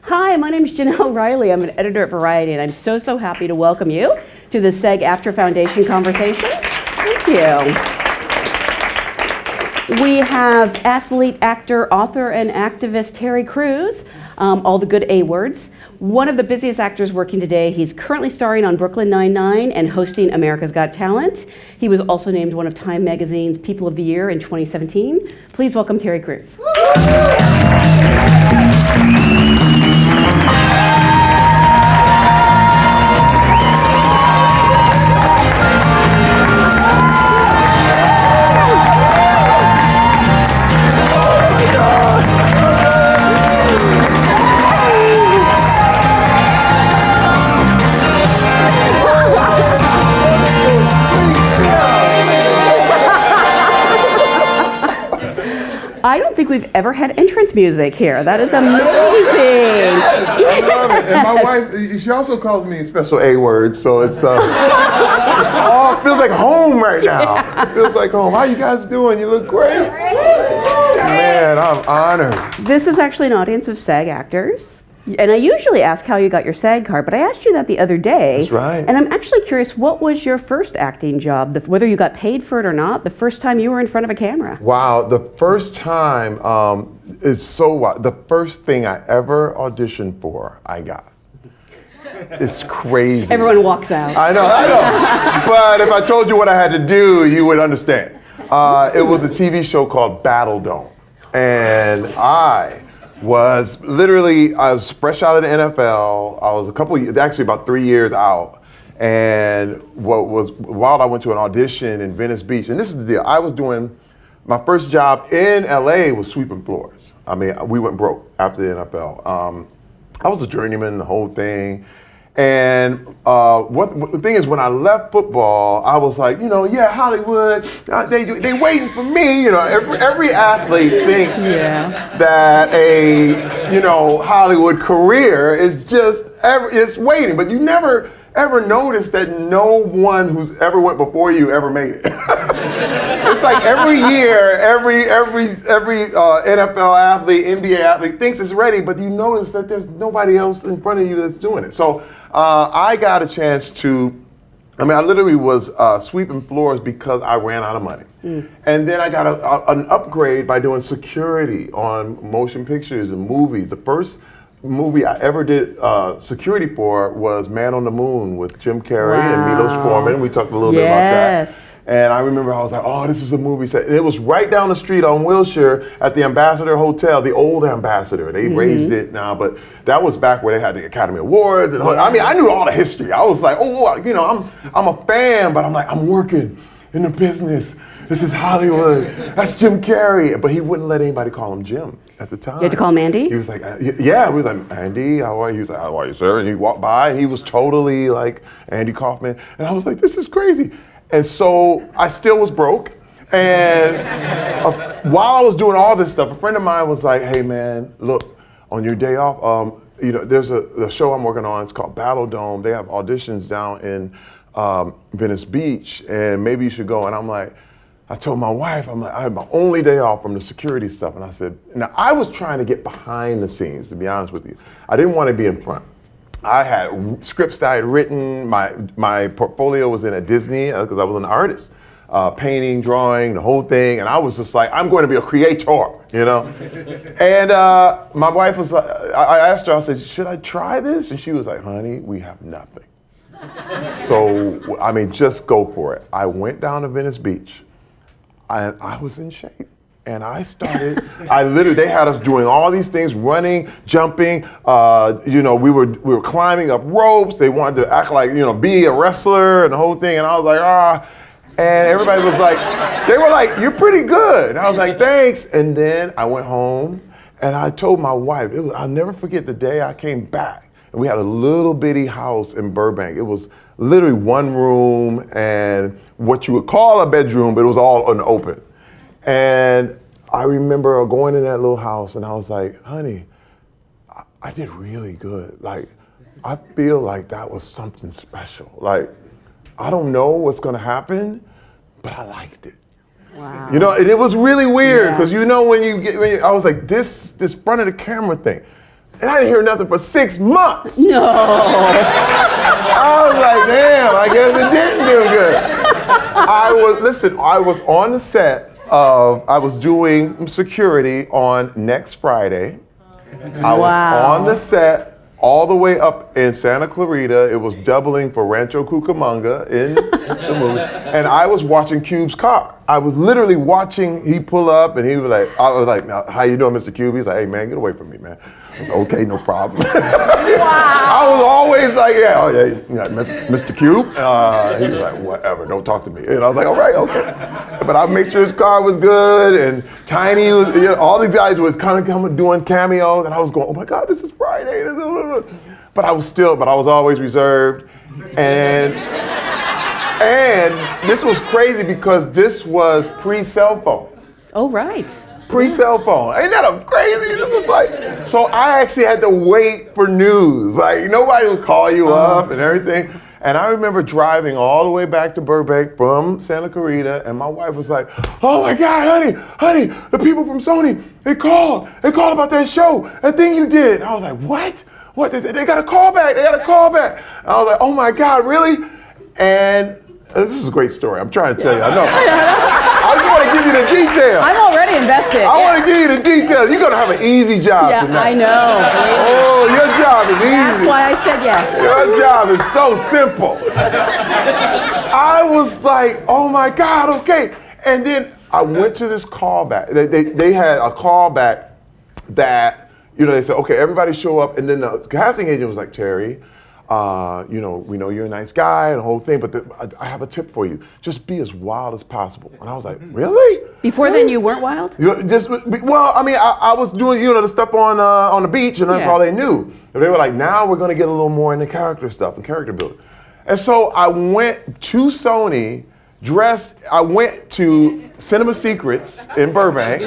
Hi, my name is Jenelle Riley. I'm an editor at Variety, and I'm so happy to welcome you to the SAG-AFTRA Foundation Conversations. Thank you. We have athlete, actor, author, and activist Terry Crews, all the good A words. One of the busiest actors working today. He's currently starring on Brooklyn Nine-Nine and hosting America's Got Talent. He was also named one of Time Magazine's People of the Year in 2017. Please welcome Terry Crews. I don't think we've ever had entrance music here. That is amazing. I love it. And my wife, she also calls me special A words, so it's all feels like home right now. It feels like home. How you guys doing? You look great. Man, I'm honored. This is actually an audience of SAG actors. And I usually ask how you got your SAG card, but I asked you that the other day. That's right. And I'm actually curious, what was your first acting job, whether you got paid for it or not, the first time you were in front of a camera? Wow, the first time is so wild. The first thing I ever auditioned for, I got. It's crazy. Everyone walks out. I know. But if I told you what I had to do, you would understand. It was a TV show called Battle Dome. And I was fresh out of the NFL. I was actually about 3 years out. And while I went to an audition in Venice Beach, and this is the deal, I was doing, my first job in LA was sweeping floors. I mean, we went broke after the NFL. I was a journeyman, the whole thing. And the thing is, when I left football, I was like, Hollywood, they waiting for me. Every athlete thinks that a Hollywood career is just it's waiting, but you never ever notice that no one who's ever went before you ever made it. It's like every year, every NFL athlete, NBA athlete thinks it's ready, but you notice that there's nobody else in front of you that's doing it. So I got a chance to, I literally was sweeping floors because I ran out of money. And then I got an upgrade by doing security on motion pictures and movies. The first movie I ever did security for was Man on the Moon with Jim Carrey and Milos Forman. We talked a little bit about that. And I remember I was like, oh, this is a movie set. And it was right down the street on Wilshire at the Ambassador Hotel, the old Ambassador. They raised it now, but that was back where they had the Academy Awards. And I knew all the history. I was like, I'm a fan, but I'm like, I'm working in the business. This is Hollywood. That's Jim Carrey. But he wouldn't let anybody call him Jim at the time. You had to call him Andy? He was like, yeah. We was like, Andy, how are you? He was like, how are you, sir? And he walked by, and he was totally like Andy Kaufman. And I was like, this is crazy. And so I still was broke. And while I was doing all this stuff, a friend of mine was like, hey, man, look, on your day off, there's a show I'm working on. It's called Battle Dome. They have auditions down in Venice Beach, and maybe you should go. And I'm like, I told my wife, I'm like, I had my only day off from the security stuff. And I said, now I was trying to get behind the scenes, to be honest with you. I didn't want to be in front. I had scripts that I had written. My portfolio was in at Disney because I was an artist. Painting, drawing, the whole thing. And I was just like, I'm going to be a creator, And my wife was like, I asked her, I said, should I try this? And she was like, honey, we have nothing. So, just go for it. I went down to Venice Beach. I was in shape. And I started, they had us doing all these things, running, jumping, we were climbing up ropes. They wanted to act like, be a wrestler and the whole thing. And I was like, And everybody was like, they were like, you're pretty good. And I was like, thanks. And then I went home and I told my wife, I'll never forget the day I came back. And we had a little bitty house in Burbank. It was literally one room and what you would call a bedroom, but it was all unopened. And I remember going in that little house and I was like, honey, I did really good. Like, I feel like that was something special. Like, I don't know what's gonna happen, but I liked it. Wow. And it was really weird because when I was like, this front of the camera thing, And I didn't hear nothing for 6 months. No. I was like, damn, I guess it didn't do good. I was on the set I was doing security on Next Friday. I was on the set all the way up in Santa Clarita. It was doubling for Rancho Cucamonga in the movie. And I was watching Cube's car. I was literally watching, he pull up and he was like, I was like, now, how you doing, Mr. Cube? He's like, hey man, get away from me, man. I was like, okay, no problem. I was always like, yeah, oh yeah, Mr. Cube. He was like, whatever, don't talk to me. And I was like, all right, okay. But I made sure his car was good, and Tiny was, all these guys was kind of coming doing cameos, and I was going, oh my God, this is Friday. But I was always reserved. And this was crazy because this was pre-cell phone. Oh, right. Pre-cell phone. Ain't that crazy? This was like, so I actually had to wait for news. Like nobody would call you up and everything. And I remember driving all the way back to Burbank from Santa Clarita, and my wife was like, oh my God, honey, the people from Sony, they called about that show, that thing you did. And I was like, what? What, they got a call back, And I was like, oh my God, really? And this is a great story, I'm trying to tell you, I know. I just want to give you the details. I'm already invested. I want to give you the details. You're going to have an easy job tonight. I know. Oh, your job is easy. That's why I said yes. Your job is so simple. I was like, oh my God, okay. And then I went to this callback. They had a callback that, they said, okay, everybody show up. And then the casting agent was like, Terry, we know you're a nice guy and the whole thing, but I have a tip for you. Just be as wild as possible. And I was like, really? Before then, you weren't wild? I was doing, the stuff on the beach, and that's all they knew. And they were like, now we're going to get a little more into character stuff and character building. And so I went to Sony, I went to Cinema Secrets in Burbank,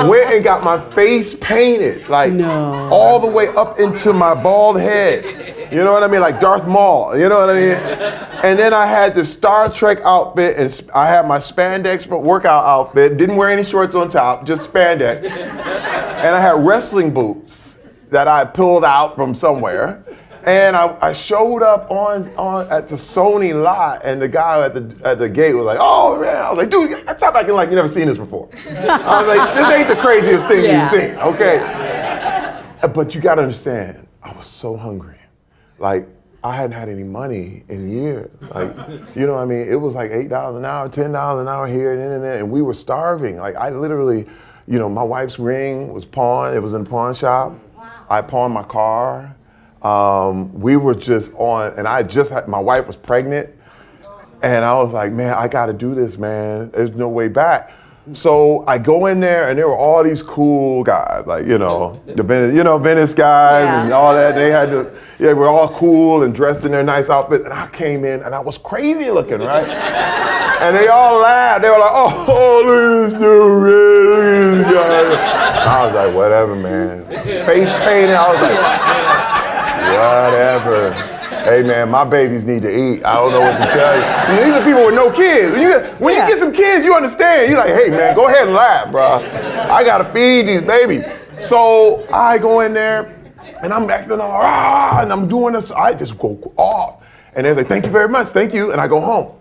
went and got my face painted, all the way up into my bald head. You know what I mean? Like Darth Maul, you know what I mean? And then I had the Star Trek outfit, and I had my spandex workout outfit, didn't wear any shorts on top, just spandex. And I had wrestling boots that I pulled out from somewhere. And I showed up at the Sony lot, and the guy at the gate was like, "Oh man!" I was like, "Dude, stop acting like you never seen this before." I was like, "This ain't the craziest thing you've seen, okay?" But you gotta understand, I was so hungry. Like I hadn't had any money in years. Like, you know what I mean? It was like $8 an hour, $10 an hour here and there, and we were starving. Like I literally, my wife's ring was pawned. It was in a pawn shop. Wow. I pawned my car. We were just on, and my wife was pregnant, and I was like, man, I gotta do this, man. There's no way back. So I go in there, and there were all these cool guys, like, the Venice guys and all that. They were all cool and dressed in their nice outfits, and I came in, and I was crazy looking, right? And they all laughed. They were like, oh, look at this dude, look at this guy. I was like, whatever, man. Face painted, I was like, whatever. Hey man, my babies need to eat. I don't know what to tell you. These are people with no kids. When you get some kids, you understand. You're like, hey man, go ahead and laugh, bro. I gotta feed these babies. So I go in there, and I'm acting all and I'm doing this. I just go off, and they're like, thank you very much, thank you, and I go home.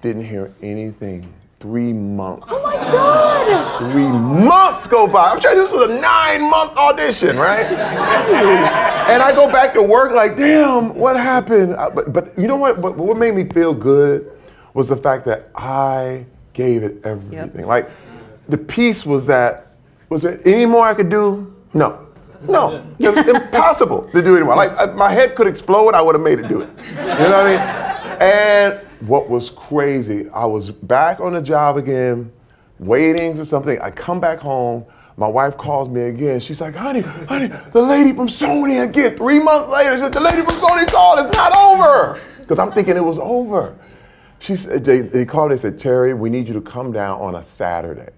Didn't hear anything. 3 months. Oh my God! 3 months go by. I'm sure this was a 9-month audition, right? And I go back to work like, damn, what happened? But you know what? What made me feel good was the fact that I gave it everything. Yep. Like, the piece was that, was there any more I could do? No. It was impossible to do anymore. Like, my head could explode, I would have made it do it. You know what I mean? And what was crazy, I was back on the job again, waiting for something. I come back home, my wife calls me again. She's like, honey, the lady from Sony again. 3 months later, she said, the lady from Sony called, it's not over. Because I'm thinking it was over. They called, they said, Terry, we need you to come down on a Saturday.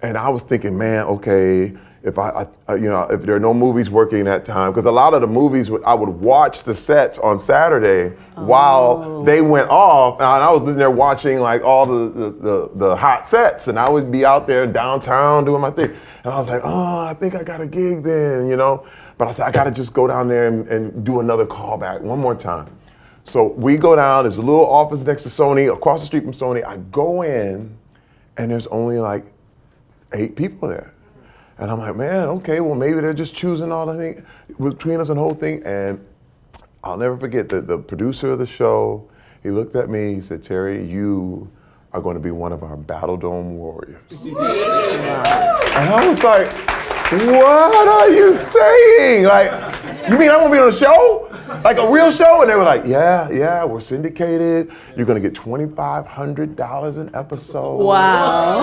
And I was thinking, man, okay, if if there are no movies working that time, because a lot of the movies, I would watch the sets on Saturday while they went off, and I was there watching like all the hot sets, and I would be out there in downtown doing my thing. And I was like, oh, I think I got a gig then, But I said, I got to just go down there and do another callback one more time. So we go down, there's a little office next to Sony, across the street from Sony. I go in, and there's only like 8 people there. And I'm like, man, okay, well, maybe they're just choosing all the things between us and the whole thing. And I'll never forget the producer of the show, he looked at me, he said, Terry, you are going to be one of our Battle Dome warriors. And I was like, what are you saying? Like, you mean I won't be on a show? Like a real show? And they were like, yeah, we're syndicated. You're gonna get $2,500 an episode. Wow.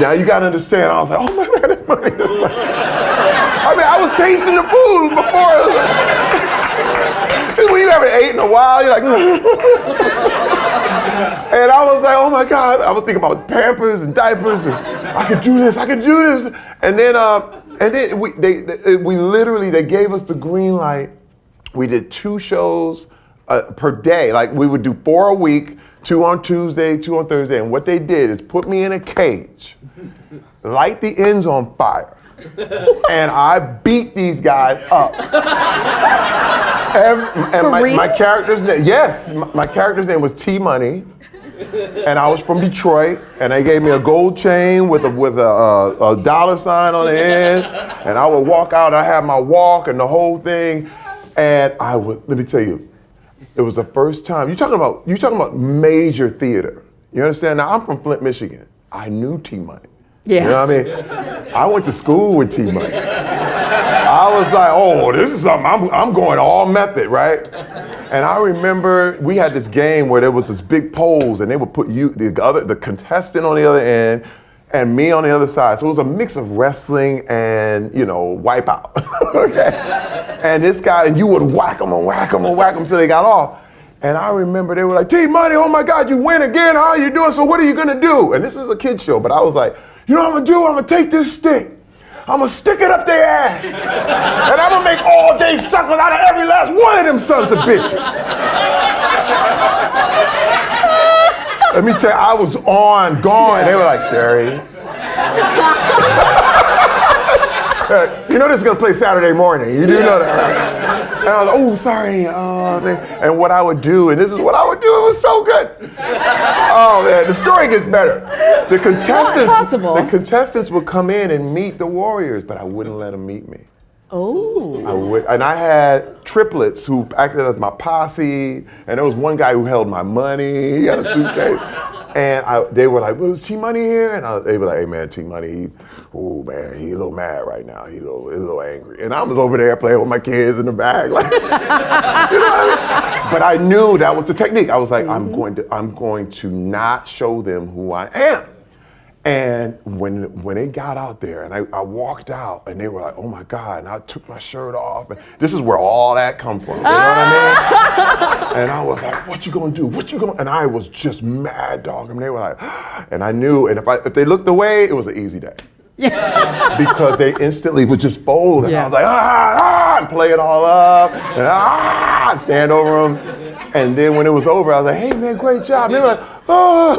Now you gotta understand, I was like, oh my God, this money. I mean, I was tasting the food before. It was like, when you haven't ate in a while, you're like, and I was like, oh my God. I was thinking about Pampers and diapers, and I could do this. And then they gave us the green light. We did 2 shows per day. Like we would do 4 a week, 2 on Tuesday, 2 on Thursday. And what they did is put me in a cage, light the ends on fire, and I beat these guys up. And my character's name, my character's name was T-Money. And I was from Detroit, and they gave me a gold chain with a dollar sign on the end. And I would walk out, and I had my walk and the whole thing. And let me tell you, it was the first time. You talking about major theater. You understand? Now I'm from Flint, Michigan. I knew T-Money. Yeah. You know what I mean? I went to school with T-Money. I was like, oh, this is something, I'm going all method, right? And I remember we had this game where there was this big poles, and they would put the contestant on the other end and me on the other side. So it was a mix of wrestling and, wipeout. Okay? And this guy, and you would whack him until they got off. And I remember they were like, T-Money, oh my God, you win again, how are you doing? So what are you gonna do? And this is a kid's show, but I was like, you know what I'm gonna do? I'm gonna take this stick. I'm gonna stick it up their ass. And I'm gonna make all day suckers out of every last one of them sons of bitches. Let me tell you, I was gone. They were like, Terry. This is gonna play Saturday morning. You do know that, right? And I was like, oh, sorry. And what I would do, and this is what I would do, it was so good. Oh man, the story gets better. The contestants would come in and meet the warriors, but I wouldn't let them meet me. Oh. And I had triplets who acted as my posse, and there was one guy who held my money. He had a suitcase. And they were like, well, is T-Money here? And they were like, hey man, T-Money, he a little mad right now. He's a little angry. And I was over there playing with my kids in the bag. Like, you know what I mean? But I knew that was the technique. I was like, I'm going to not show them who I am. And when they got out there, and I walked out, and they were like, oh my God, and I took my shirt off, and this is where all that come from, you know what I mean? And I was like, what you gonna do? And I was just mad dogging them. They were like, and I knew, and if they looked away, it was an easy day. Because they instantly would just fold, and I was like, and play it all up, and stand over them. And then when it was over, I was like, hey man, great job. And they were like, oh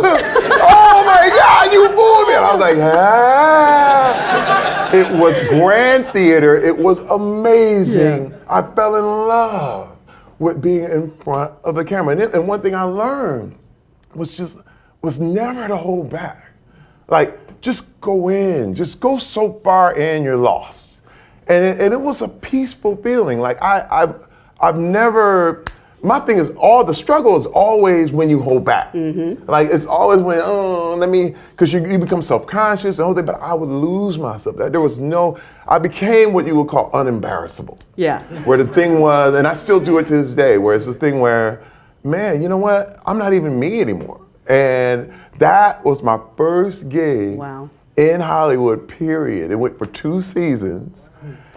my God, you fooled me. And I was like, It was grand theater. It was amazing. Yeah. I fell in love with being in front of the camera. And one thing I learned was never to hold back. Like, just go in, just go so far in, you're lost. And it was a peaceful feeling. Like I've never, my thing is the struggle is always when you hold back. Mm-hmm. Like it's always when, because you become self-conscious and all that, but I would lose myself. I became what you would call unembarrassable. Yeah. Where the thing was, and I still do it to this day, where it's this thing where, man, you know what? I'm not even me anymore. And that was my first gig in Hollywood, period. It went for 2 seasons.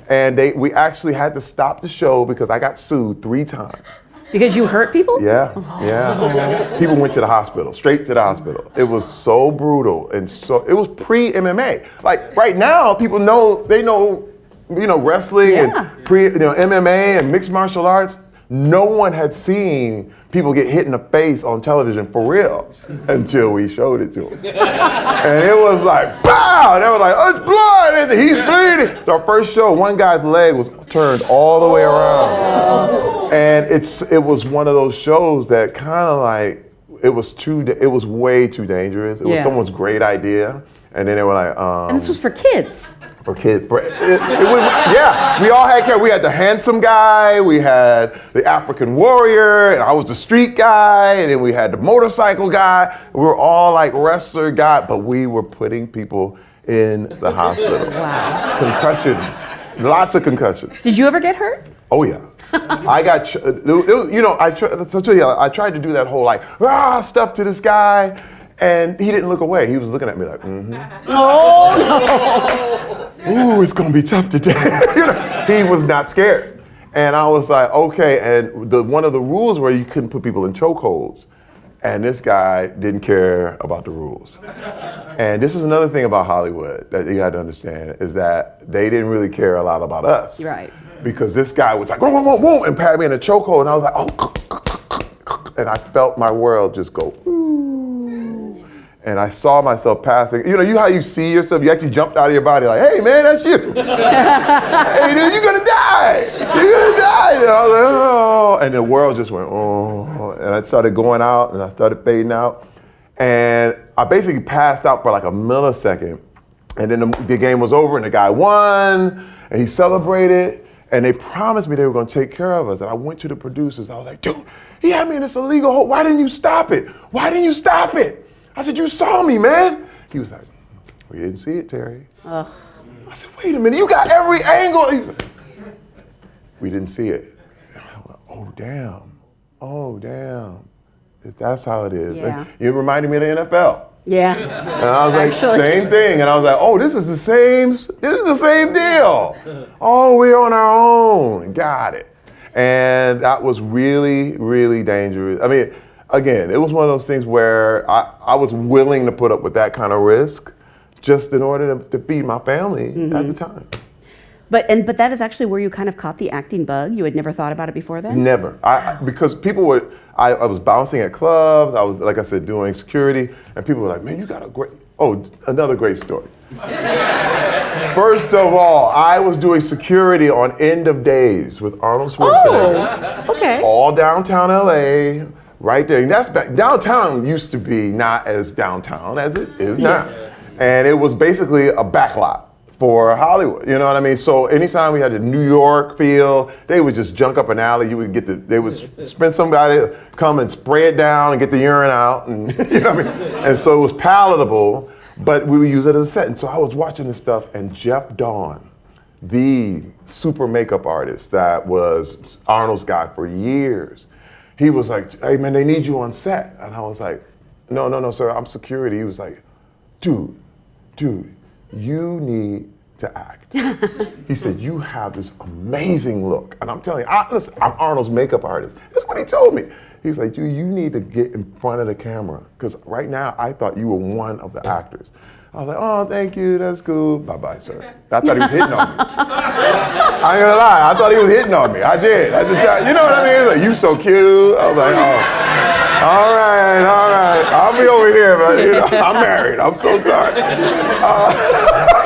And we actually had to stop the show because I got sued 3 times. Because you hurt people? Yeah, yeah. People went to the hospital, straight to the hospital. It was so brutal, and so it was pre-MMA. Like right now, people know wrestling and MMA and mixed martial arts. No one had seen people get hit in the face on television for real until we showed it to them. And it was like, pow! And they were like, oh, it's blood! He's bleeding! So our first show, one guy's leg was turned all the way around. And it was one of those shows that kind of like, it was way too dangerous. It was someone's great idea. And then they were like, and this was for kids. For kids, we all had kids. We had the handsome guy, we had the African warrior, and I was the street guy, and then we had the motorcycle guy. We were all like wrestler guy, but we were putting people in the hospital. Wow. Concussions, lots of concussions. Did you ever get hurt? Oh yeah. I got, I tried to do that whole like, stuff to this guy. And he didn't look away. He was looking at me like, Oh, no. Ooh, it's gonna be tough today. He was not scared. And I was like, okay. And one of the rules were you couldn't put people in chokeholds. And this guy didn't care about the rules. And this is another thing about Hollywood that you had to understand is that they didn't really care a lot about us. Right. Because this guy was like, whoa, whoa, whoa, and pat me in a chokehold. And I was like, oh, and I felt my world just go, and I saw myself passing. You know how you see yourself? You actually jumped out of your body like, hey man, that's you. Hey dude, you're gonna die. You're gonna die. And I was like, oh. And the world just went, oh. And I started going out and I started fading out. And I basically passed out for like a millisecond. And then the game was over and the guy won and he celebrated. And they promised me they were gonna take care of us. And I went to the producers. I was like, dude, he had me in this illegal hole. Why didn't you stop it? Why didn't you stop it? I said, you saw me, man. He was like, we didn't see it, Terry. I said, wait a minute, you got every angle. He was like, we didn't see it. And I went, oh, damn. If that's how it is. Yeah. It reminded me of the NFL. Yeah. And I was like, same thing. And I was like, oh, this is the same deal. Oh, we're on our own. Got it. And that was really, really dangerous. I mean, again, it was one of those things where I was willing to put up with that kind of risk just in order to feed my family at the time. But that is actually where you kind of caught the acting bug? You had never thought about it before then? Never. Because people would, I was bouncing at clubs, I was, like I said, doing security, and people were like, man, you got another great story. First of all, I was doing security on End of Days with Arnold Schwarzenegger. Oh, okay. All downtown LA. Right there, and that's back. Downtown used to be not as downtown as it is now, and it was basically a backlot for Hollywood. You know what I mean? So anytime we had the New York feel, they would just junk up an alley. They would spend somebody come and spray it down and get the urine out, and you know what I mean. And so it was palatable, but we would use it as a set. And so I was watching this stuff, and Jeff Dawn, the super makeup artist that was Arnold's guy for years. He was like, hey man, they need you on set. And I was like, no, sir, I'm security. He was like, dude, you need to act. He said, you have this amazing look. And I'm telling you, listen, I'm Arnold's makeup artist. That's what he told me. He's like, dude, you need to get in front of the camera. Because right now, I thought you were one of the actors. I was like, oh, thank you, that's cool. Bye-bye, sir. I thought he was hitting on me. I ain't gonna lie, I thought he was hitting on me. I did. You know what I mean? He's like, you so cute. I was like, oh, all right. I'll be over here, but I'm married. I'm so sorry.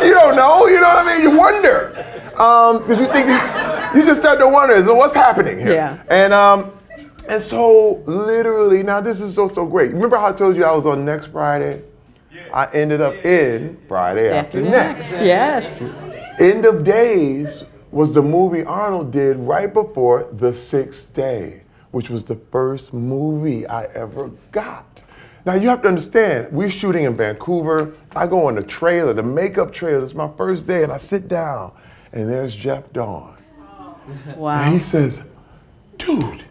You don't know, you know what I mean? You wonder. Because you think, you just start to wonder, so what's happening here? Yeah. And so literally, now this is so great. Remember how I told you I was on next Friday? I ended up in Friday After Next. Yes. End of Days was the movie Arnold did right before The Sixth Day, which was the first movie I ever got. Now you have to understand, we're shooting in Vancouver. I go on the trailer, the makeup trailer. It's my first day, and I sit down, and there's Jeff Dawn. Wow. And he says, dude,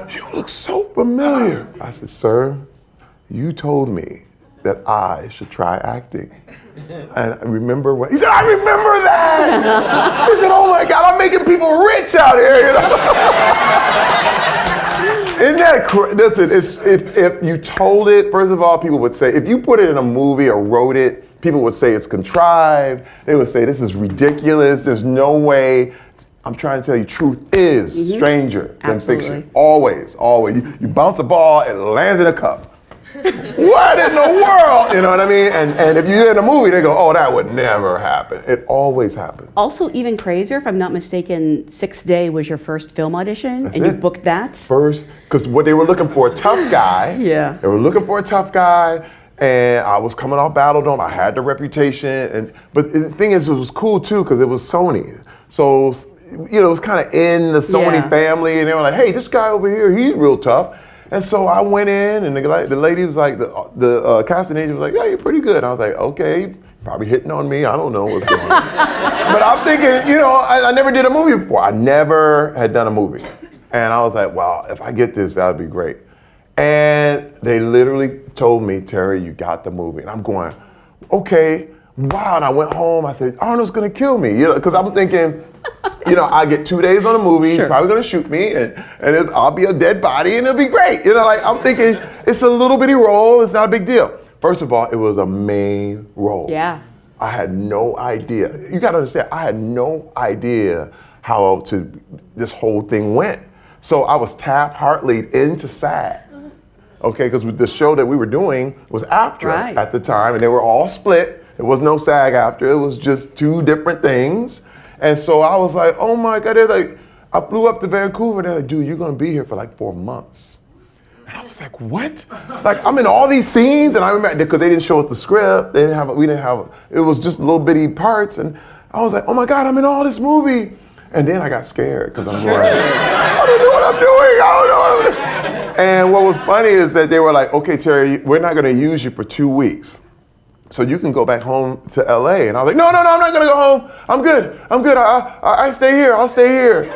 you look so familiar. I said, sir, you told me that I should try acting. And I remember what, he said, I remember that! He said, oh my God, I'm making people rich out here, you know? Isn't that listen, if you told it, first of all, people would say, if you put it in a movie or wrote it, people would say it's contrived. They would say this is ridiculous. There's no way. I'm trying to tell you, truth is stranger than fiction. Always, always. You bounce a ball, it lands in a cup. What in the world? You know what I mean? And if you're in a movie, they go, oh, that would never happen. It always happens. Also, even crazier, if I'm not mistaken, Sixth Day was your first film audition, That's and it. you booked that? First, because what they were looking for, a tough guy. Yeah. They were looking for a tough guy, and I was coming off Battle Dome. I had the reputation, but the thing is, it was cool too, because it was Sony. So, you know, it was kind of in the Sony family, and they were like, hey, this guy over here, he's real tough. And so I went in, and the lady was like, the casting agent was like, yeah, you're pretty good. I was like, okay, probably hitting on me. I don't know what's going on. But I'm thinking, you know, I never did a movie before. I never had done a movie. And I was like, well, if I get this, that would be great. And they literally told me, Terry, you got the movie. And I'm going, okay, wow. And I went home, I said, Arnold's gonna kill me. You know, because I'm thinking, you know, I get 2 days on the movie, he's probably gonna shoot me, and I'll be a dead body, and it'll be great. You know, like, I'm thinking, it's a little bitty role, it's not a big deal. First of all, it was a main role. Yeah. I had no idea. You gotta understand, I had no idea how this whole thing went. So I was Taft-Hartley into SAG. Okay, because the show that we were doing was AFTRA at the time, and they were all split. There was no SAG-AFTRA, it was just two different things. And so I was like, oh my God, they're like, I flew up to Vancouver, they're like, dude, you're gonna be here for like 4 months. And I was like, what? Like, I'm in all these scenes, and I remember, because they didn't show us the script, it was just little bitty parts, and I was like, oh my God, I'm in all this movie. And then I got scared, because I'm going, I don't know what I'm doing, I don't know what I'm doing. And what was funny is that they were like, okay, Terry, we're not gonna use you for 2 weeks. So you can go back home to LA. And I was like, no, I'm not gonna go home. I'm good. I stay here, I'll stay here.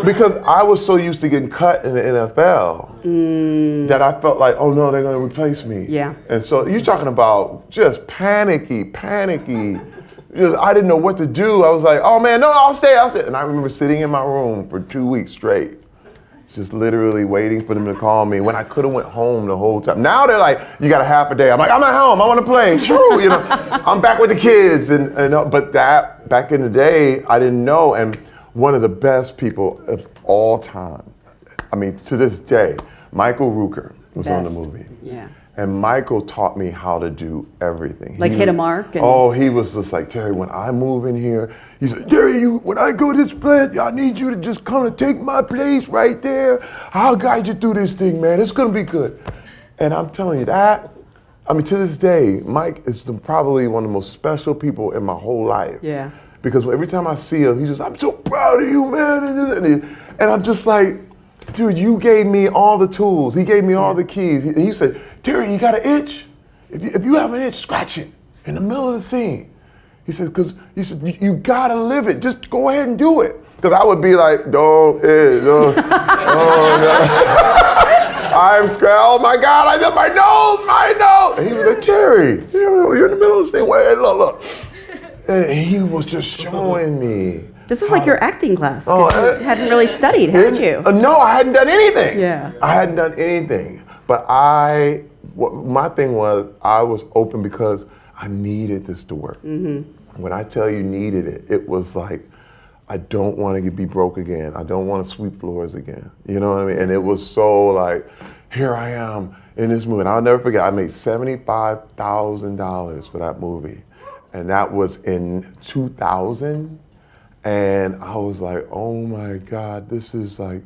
Because I was so used to getting cut in the NFL that I felt like, oh no, they're gonna replace me. Yeah. And so you're talking about just panicky. I didn't know what to do. I was like, oh man, no, I'll stay. And I remember sitting in my room for 2 weeks straight, just literally waiting for them to call me when I could have went home the whole time. Now they're like, you got a half a day. I'm like, I'm at home, I'm on a plane, true, you know, I'm back with the kids. But that, back in the day, I didn't know. And one of the best people of all time, I mean, to this day, Michael Rooker was on the movie. Yeah. And Michael taught me how to do everything. Like hit a mark? Oh, he was just like, Terry, when I move in here, he said, Terry, when I go to this plant, I need you to just come and take my place right there. I'll guide you through this thing, man. It's gonna be good. And I'm telling you that, I mean, to this day, Mike is probably one of the most special people in my whole life. Yeah. Because every time I see him, he's just, I'm so proud of you, man. And I'm just like, dude, you gave me all the tools. He gave me all the keys. He said, Terry, you got an itch? If you have an itch, scratch it in the middle of the scene. He said, you gotta live it. Just go ahead and do it. Because I would be like, don't, oh no. I'm scratching, oh my God, I got my nose. And he was like, Terry, you're in the middle of the scene. Wait, look. And he was just showing me. This is like your acting class. You hadn't really studied, had you? No, I hadn't done anything. Yeah. I hadn't done anything. But my thing was, I was open because I needed this to work. Mm-hmm. When I tell you needed it, it was like, I don't want to be broke again. I don't want to sweep floors again. You know what I mean? And it was so like, here I am in this movie. And I'll never forget, I made $75,000 for that movie. And that was in 2000. And I was like, oh my God, this is like,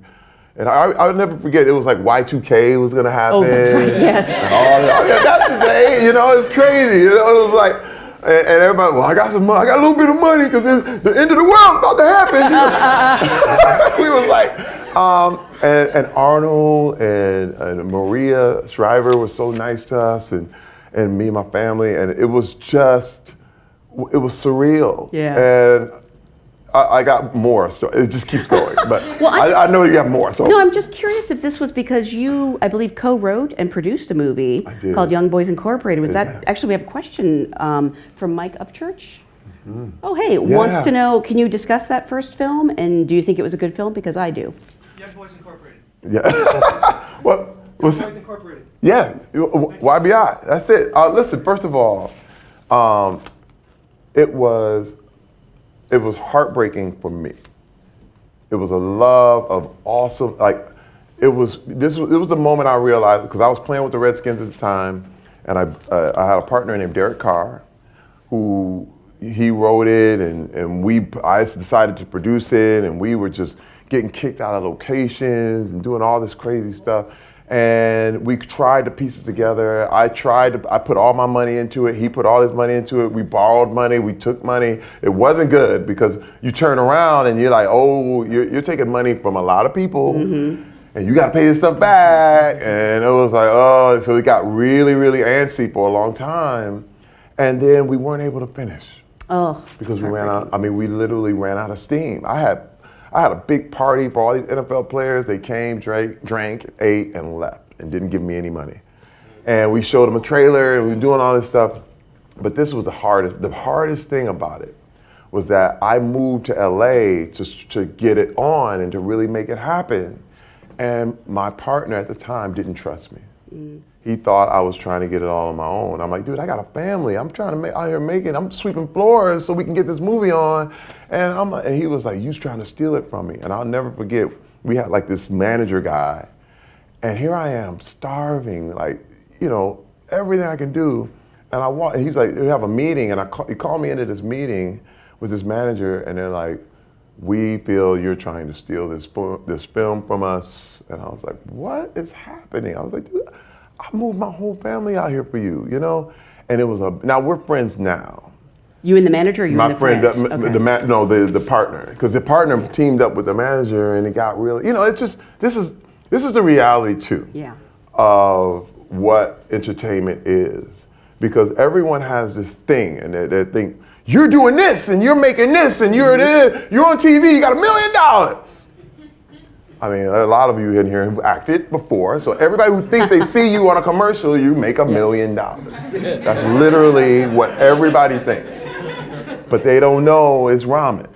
and I'll never forget, it was like Y2K was gonna happen. Oh, that's right, yes. That's the day, you know, it's crazy. You know, it was like, and everybody, well, I got some money, I got a little bit of money because the end of the world's about to happen. We was like, and Arnold and Maria Shriver was so nice to us, and me and my family, and it was surreal. Yeah. And I got more, so it just keeps going. But well, I know you have more. So. No, I'm just curious if this was because you, I believe, co-wrote and produced a movie called Young Boys Incorporated. Was that, actually we have a question from Mike Upchurch. Mm-hmm. Oh, hey, wants to know, can you discuss that first film? And do you think it was a good film? Because I do. Young Boys Incorporated. Yeah. What was Voice Incorporated. Yeah, YBI. That's it. Listen, first of all, it was heartbreaking for me. It was a love of awesome, like, it was the moment I realized, because I was playing with the Redskins at the time, and I had a partner named Derek Carr, who he wrote it, and I decided to produce it, and we were just getting kicked out of locations and doing all this crazy stuff. And we tried to piece it together. I put all my money into it. He put all his money into it. We borrowed money. We took money. It wasn't good because you turn around and you're like, oh, you're taking money from a lot of people, and you got to pay this stuff back. And it was like, oh, so it got really, really antsy for a long time. And then we weren't able to finish. Oh. Because we ran out. I mean, we literally ran out of steam. I had a big party for all these NFL players. They came, drank, ate, and left, and didn't give me any money. And we showed them a trailer, and we were doing all this stuff. But this was the hardest. The hardest thing about it was that I moved to LA to get it on and to really make it happen. And my partner at the time didn't trust me. He thought I was trying to get it all on my own. I'm like, dude, I got a family. I'm trying to I'm sweeping floors so we can get this movie on. And he was like, you're trying to steal it from me. And I'll never forget, we had like this manager guy, and here I am starving, like, everything I can do. And he's like, we have a meeting, and he called me into this meeting with this manager, and they're like, we feel you're trying to steal this film from us. And I was like, what is happening? I was like, dude, I moved my whole family out here for you, And it was now we're friends now. You and the manager, or you and the friend? friend? The partner, because the partner teamed up with the manager, and it got really, it's just this is the reality too. Yeah. Of what entertainment is, because everyone has this thing, and they think you're doing this, and you're making this, and you're on TV, you got $1 million. I mean, a lot of you in here have acted before, so everybody who thinks they see you on a commercial, you make $1 million. That's literally what everybody thinks. But they don't know it's ramen.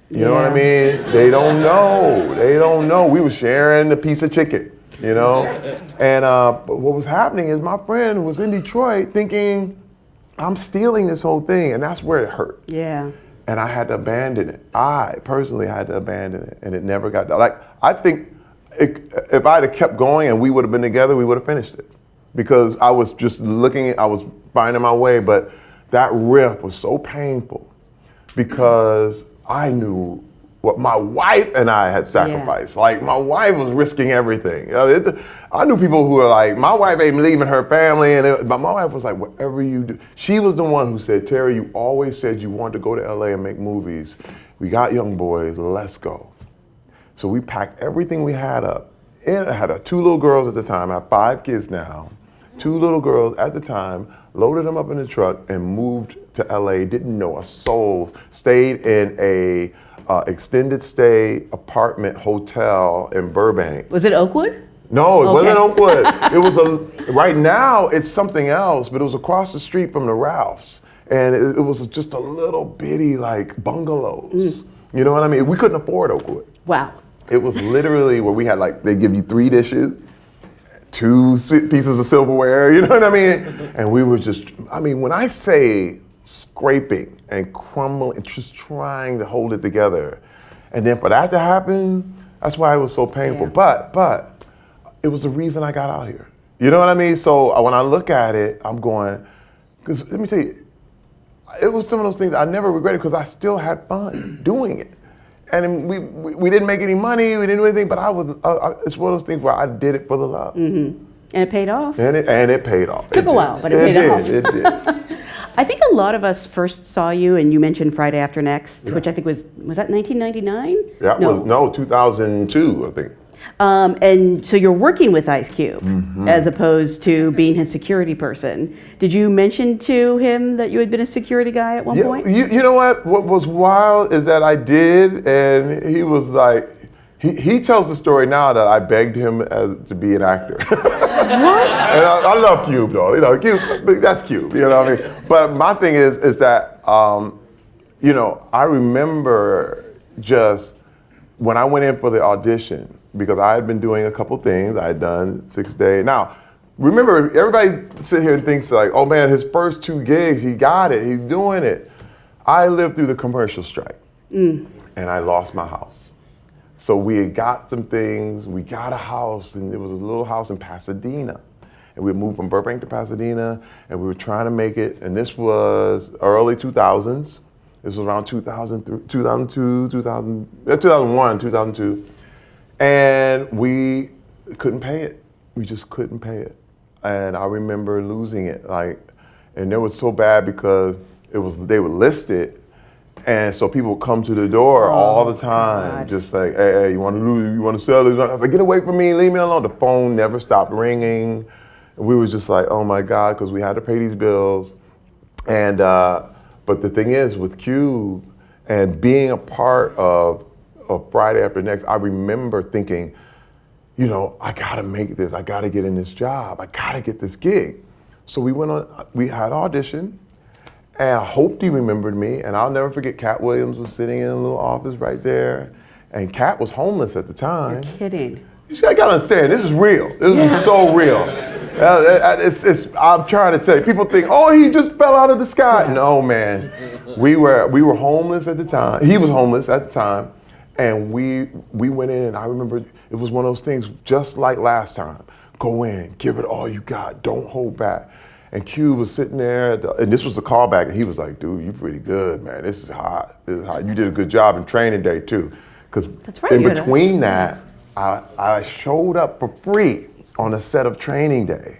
You know what I mean? They don't know. We were sharing a piece of chicken, And but what was happening is my friend was in Detroit thinking, I'm stealing this whole thing, and that's where it hurt. Yeah. And I had to abandon it. I personally had to abandon it, and it never got done. Like, I think if I had kept going and we would have been together, we would have finished it. Because I was just I was finding my way, but that riff was so painful because I knew what my wife and I had sacrificed. Yeah. Like, my wife was risking everything. I knew people who were like, my wife ain't leaving her family, but my wife was like, whatever you do. She was the one who said, Terry, you always said you wanted to go to LA and make movies. We got young boys, let's go. So we packed everything we had up. And I had 2 little girls at the time. I have 5 kids now. 2 little girls at the time, loaded them up in the truck and moved to LA, didn't know a soul, stayed in a extended stay apartment hotel in Burbank. Was it Oakwood? No, it wasn't Oakwood. It was right now it's something else, but it was across the street from the Ralphs. And it was just a little bitty like bungalows. You know what I mean? We couldn't afford Oakwood. Wow. It was literally where we had they give you 3 dishes, 2 pieces of silverware, you know what I mean? And we were just, when I say scraping and crumbling and just trying to hold it together. And then for that to happen, that's why it was so painful. Yeah. But it was the reason I got out here. You know what I mean? So when I look at it, I'm going, because let me tell you, it was some of those things I never regretted because I still had fun doing it. And we didn't make any money, we didn't do anything, but it's one of those things where I did it for the love. Mm-hmm. And it paid off. And it paid off. Took a while, but it paid off. It did. I think a lot of us first saw you, and you mentioned Friday After Next, which I think was that 1999? Yeah, no, 2002, I think. And so you're working with Ice Cube as opposed to being his security person. Did you mention to him that you had been a security guy at one point? You know what? What was wild is that I did, and he was like, he tells the story now that I begged him to be an actor. What? And I love Cube though, Cube, that's Cube, you know what I mean? But my thing is that, I remember just when I went in for the audition, because I had been doing a couple things, I had done 6 Day. Now, remember, everybody sit here and thinks like, oh man, his first 2 gigs, he got it, he's doing it. I lived through the commercial strike, and I lost my house. So we had got some things, we got a house, and it was a little house in Pasadena. And we moved from Burbank to Pasadena, and we were trying to make it, and this was early 2000s. This was around 2002, 2001, 2002. And we couldn't pay it. We just couldn't pay it. And I remember losing it, and it was so bad because they were listed, and so people would come to the door all the time, just like, hey, you want to sell it? I was like, get away from me, leave me alone. The phone never stopped ringing. We were just like, oh my God, because we had to pay these bills. And but the thing is, with Cube and being a part of Friday After Next, I remember thinking, you know, I gotta make this, I gotta get in this job, I gotta get this gig. So we had audition, and I hoped he remembered me, and I'll never forget Cat Williams was sitting in a little office right there, and Cat was homeless at the time. You're kidding. I gotta understand, this is real. This is so real. I'm trying to tell you, people think, oh, he just fell out of the sky. Yeah. No, man. We were homeless at the time. He was homeless at the time. And we went in, and I remember it was one of those things just like last time. Go in, give it all you got, don't hold back. And Q was sitting there, and this was the callback, and he was like, dude, you're pretty good, man. This is hot. This is hot. You did a good job in training day, too. Because in between that, I showed up for free on a set of Training Day.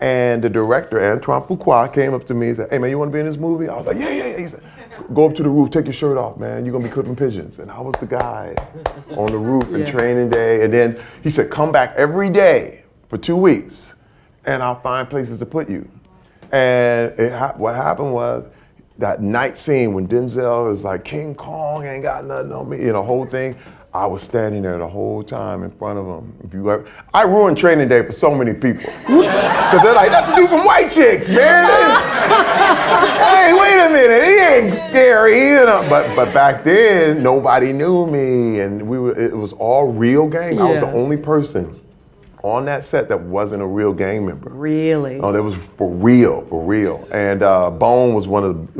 And the director, Antoine Fuqua, came up to me and said, hey man, you want to be in this movie? I was like, yeah. He said, go up to the roof, take your shirt off, man. You're going to be clipping pigeons. And I was the guy on the roof in Training Day. And then he said, come back every day for 2 weeks, and I'll find places to put you. And what happened was, that night scene when Denzel is like, King Kong ain't got nothing on me, whole thing. I was standing there the whole time in front of him. I ruined Training Day for so many people. Because they're like, that's the dude from White Chicks, man. Hey, wait a minute, he ain't scary, But back then, nobody knew me, and it was all real gang. I was the only person on that set that wasn't a real gang member. Really? Oh, that was for real. And Bone was one of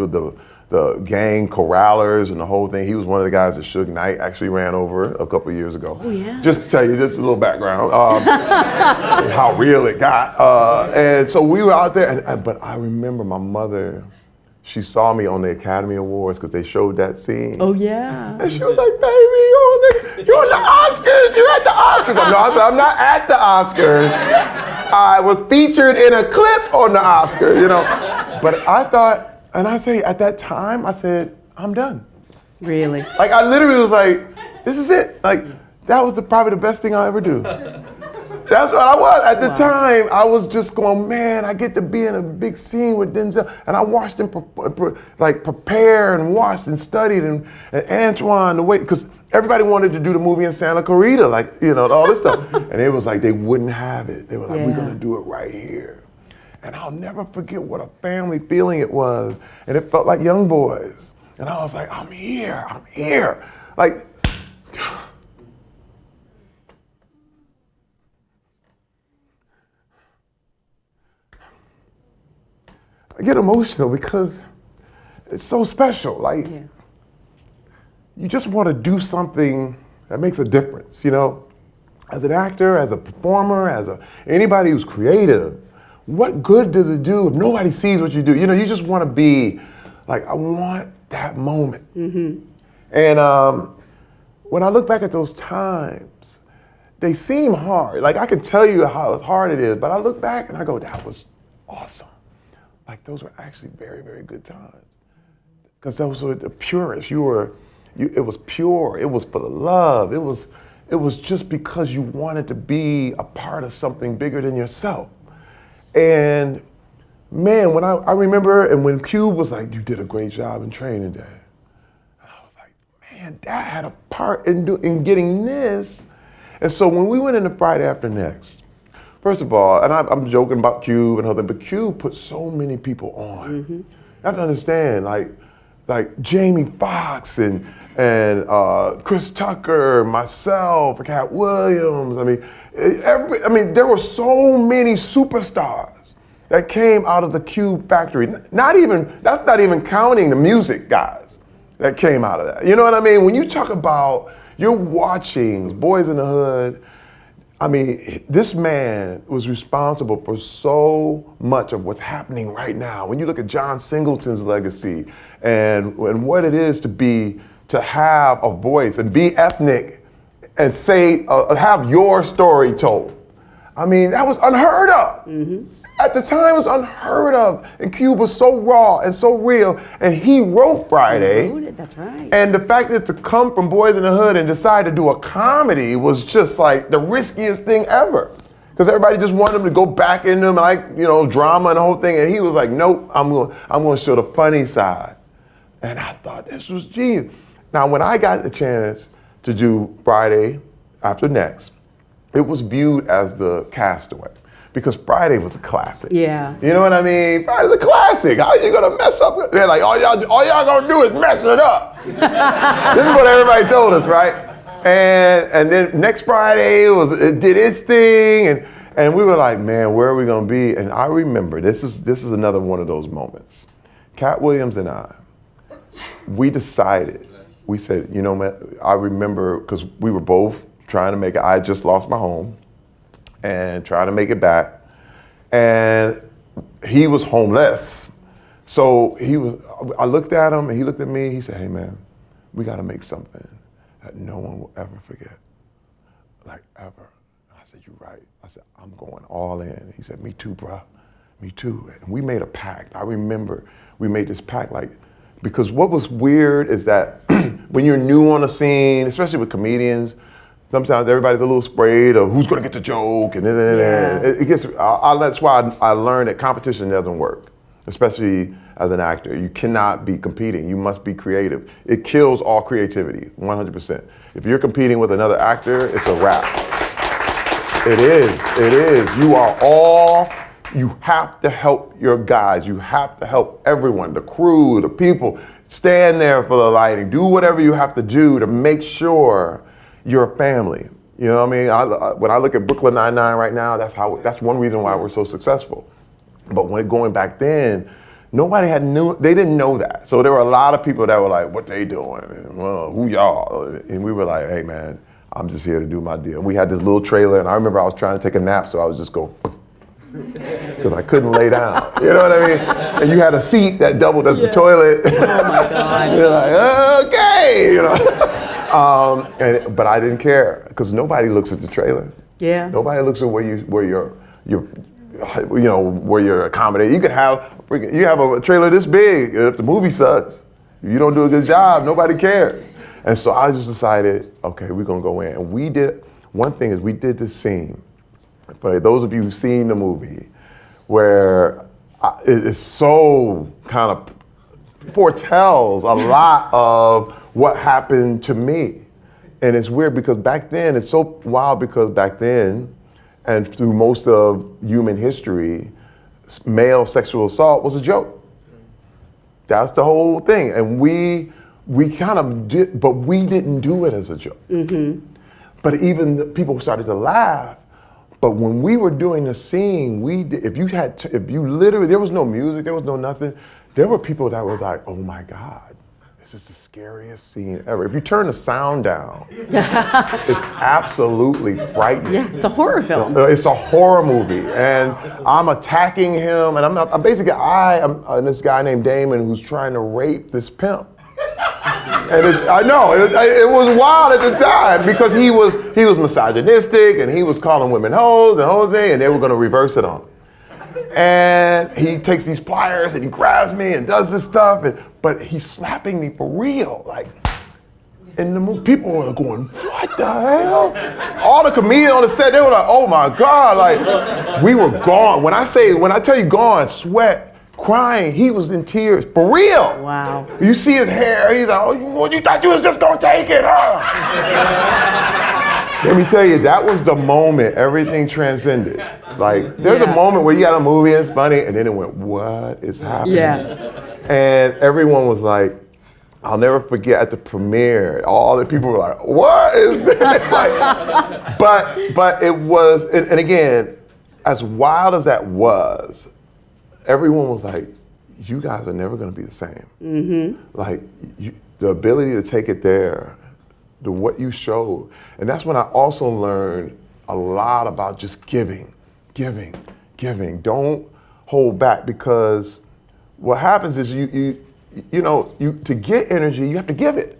the gang corrallers and the whole thing. He was one of the guys that Suge Knight actually ran over a couple of years ago. Oh, yeah. Just to tell you, just a little background, how real it got. And so we were out there, but I remember my mother, she saw me on the Academy Awards because they showed that scene. Oh, yeah. And she was like, baby, you're on the Oscars, you're at the Oscars. I said, I'm not at the Oscars. I was featured in a clip on the Oscars, But I thought, and I say, at that time, I said, I'm done. Really? Like, I literally was like, this is it. Like, that was probably the best thing I'll ever do. That's what I was. At the time, I was just going, man, I get to be in a big scene with Denzel. And I watched him prepare and watched and studied and Antoine, the way, because everybody wanted to do the movie in Santa Clarita, all this stuff. And it was like, they wouldn't have it. They were like, we're going to do it right here. And I'll never forget what a family feeling it was. And it felt like young boys. And I was like, I'm here. Like, I get emotional because it's so special. Like, you just want to do something that makes a difference, As an actor, as a performer, anybody who's creative. What good does it do if nobody sees what you do? You just want to be like, I want that moment. Mm-hmm. And when I look back at those times, they seem hard. Like, I can tell you how hard it is, but I look back and I go, that was awesome. Like, those were actually very, very good times. Because those were the purest. It was pure. It was full of love. It was just because you wanted to be a part of something bigger than yourself. And man, when I remember, and when Cube was like, you did a great job in Training Day. And I was like, man, Dad had a part in getting this. And so when we went into Friday After Next, first of all, and I'm joking about Cube and other, but Cube put so many people on. Mm-hmm. You have to understand, like Jamie Foxx and and Chris Tucker, myself, Cat Williams. I mean, there were so many superstars that came out of the Cube factory. That's not even counting the music guys that came out of that. You know what I mean? When you talk about, you're watching Boys in the Hood, I mean, this man was responsible for so much of what's happening right now. When you look at John Singleton's legacy and what it is to have a voice and be ethnic and say, have your story told. I mean, that was unheard of. Mm-hmm. At the time, it was unheard of. And Cube was so raw and so real. And he wrote Friday. He wrote it, that's right. And the fact that to come from Boys in the Hood and decide to do a comedy was just like the riskiest thing ever. Because everybody just wanted him to go back into drama and the whole thing. And he was like, nope, I'm going to show the funny side. And I thought this was genius. Now, when I got the chance to do Friday After Next, it was viewed as the Castaway. Because Friday was a classic. Yeah. You know what I mean? Friday's a classic. How are you gonna mess up? They're like, all y'all gonna do is mess it up. This is what everybody told us, right? And then next Friday it did its thing, and we were like, man, where are we gonna be? And I remember this is another one of those moments. Cat Williams and I, we decided. We said, you know, man, I remember because we were both trying to make it. I had just lost my home. And trying to make it back. And he was homeless. So I looked at him and he looked at me, he said, hey man, we gotta make something that no one will ever forget, like ever. I said, you're right. I said, I'm going all in. He said, me too, bruh, me too. And we made a pact. I remember we made this pact, because what was weird is that when you're new on a scene, especially with comedians, sometimes everybody's a little afraid of who's gonna get the joke, and it gets. That's why I learned that competition doesn't work, especially as an actor. You cannot be competing. You must be creative. It kills all creativity, 100%. If you're competing with another actor, it's a wrap. It is. You have to help your guys. You have to help everyone, the crew, the people. Stand there for the lighting. Do whatever you have to do to make sure you're a family. You know what I mean? When I look at Brooklyn Nine-Nine right now, that's one reason why we're so successful. But when going back then, they didn't know that. So there were a lot of people that were like, what they doing? And, well, who y'all? And we were like, hey man, I'm just here to do my deal. We had this little trailer, and I remember I was trying to take a nap, so I was just going, because I couldn't lay down. You know what I mean? And you had a seat that doubled as the toilet. Oh my God. You're like, okay, you know. But I didn't care, because nobody looks at the trailer. Yeah. Nobody looks at where you're accommodated. You have a trailer this big. If the movie sucks, if you don't do a good job, nobody cares. And so I just decided, okay, we're gonna go in. And we did this scene. For those of you who've seen the movie, where it is so kind of foretells a lot of what happened to me. And it's weird because back then, it's so wild because back then, and through most of human history, male sexual assault was a joke. That's the whole thing. And we kind of did, but we didn't do it as a joke. Mm-hmm. But even the people started to laugh. But when we were doing the scene, if you literally, there was no music, there was no nothing. There were people that were like, oh my God, this is the scariest scene ever. If you turn the sound down, it's absolutely frightening. Yeah, it's a horror film. It's a horror movie, and I'm attacking him, and I'm this guy named Damon who's trying to rape this pimp. And I know, it was wild at the time because he was misogynistic and he was calling women hoes, the whole thing, and they were gonna reverse it on him. And he takes these pliers and he grabs me and does this stuff, but he's slapping me for real, like. And the movie, people were going, what the hell? All the comedians on the set, they were like, oh my God, like, we were gone. When I tell you gone, sweat, crying, he was in tears, for real. Wow. You see his hair, he's like, oh, you thought you was just gonna take it, huh? Let me tell you, that was the moment everything transcended. Like, there's a moment where you got a movie and it's funny, and then it went, what is happening? Yeah. And everyone was like, I'll never forget at the premiere, all the people were like, what is this? Like, but it was, and again, as wild as that was, everyone was like, you guys are never gonna be the same. Mm-hmm. Like, the ability to take it there, what you showed. And that's when I also learned a lot about just giving. Don't hold back, because what happens is you to get energy, you have to give it.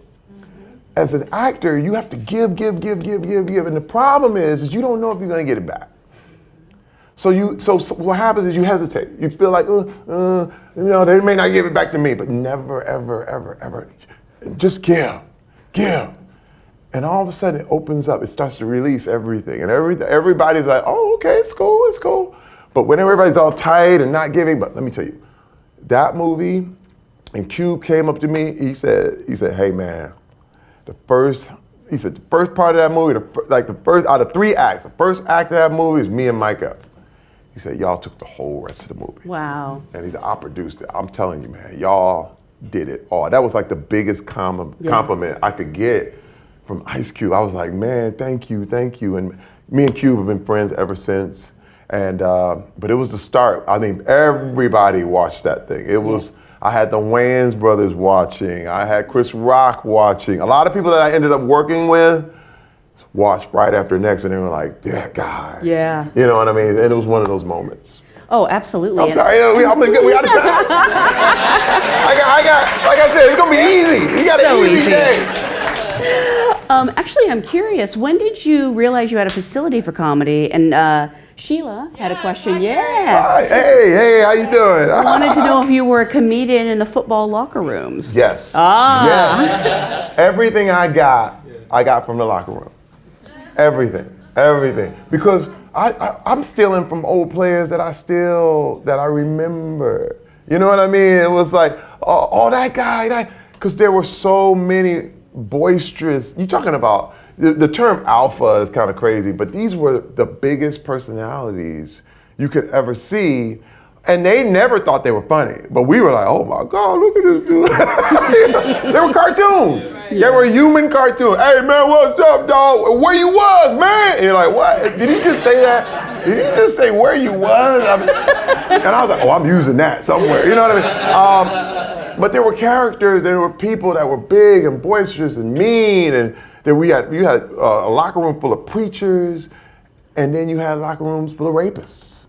As an actor, you have to give. And the problem is you don't know if you're gonna get it back. So what happens is you hesitate. You feel like, they may not give it back to me, but never, ever. Just give. And all of a sudden it opens up, it starts to release everything. And everybody's like, oh, okay, it's cool. But when everybody's all tight and not giving, but let me tell you, that movie, and Cube came up to me, he said, hey man, the first part of that movie, the first out of 3 acts, the first act of that movie is me and Micah. He said, y'all took the whole rest of the movie. Wow. And he said, I produced it. I'm telling you, man, y'all did it all. That was like the biggest compliment I could get from Ice Cube. I was like, man, thank you. And me and Cube have been friends ever since. And but it was the start. I mean, everybody watched that thing. It was, I had the Wayans brothers watching. I had Chris Rock watching. A lot of people that I ended up working with watched right after next, and they were like, that guy. Yeah. You know what I mean? And it was one of those moments. Oh, absolutely. I'm sorry, we out of time. I got, like I said, it's gonna be easy. You got an easy day. Actually, I'm curious, when did you realize you had a facility for comedy? And Sheila had a question. Yeah. Hi. Hey, how you doing? I wanted to know if you were a comedian in the football locker rooms. Yes. Yes. Everything I got from the locker room. Everything. Because I'm stealing from old players that I remember. You know what I mean? It was like, oh, that guy, because there were so many boisterous, you're talking about, the term alpha is kind of crazy, but these were the biggest personalities you could ever see. And they never thought they were funny, but we were like, oh my God, look at this dude. They were cartoons. Yeah. They were human cartoons. Hey man, what's up, dog? Where you was, man? And you're like, what? Did he just say that? Did he just say where you was? And I was like, oh, I'm using that somewhere. You know what I mean? But there were characters, there were people that were big and boisterous and mean, and then you had a locker room full of preachers, and then you had locker rooms full of rapists.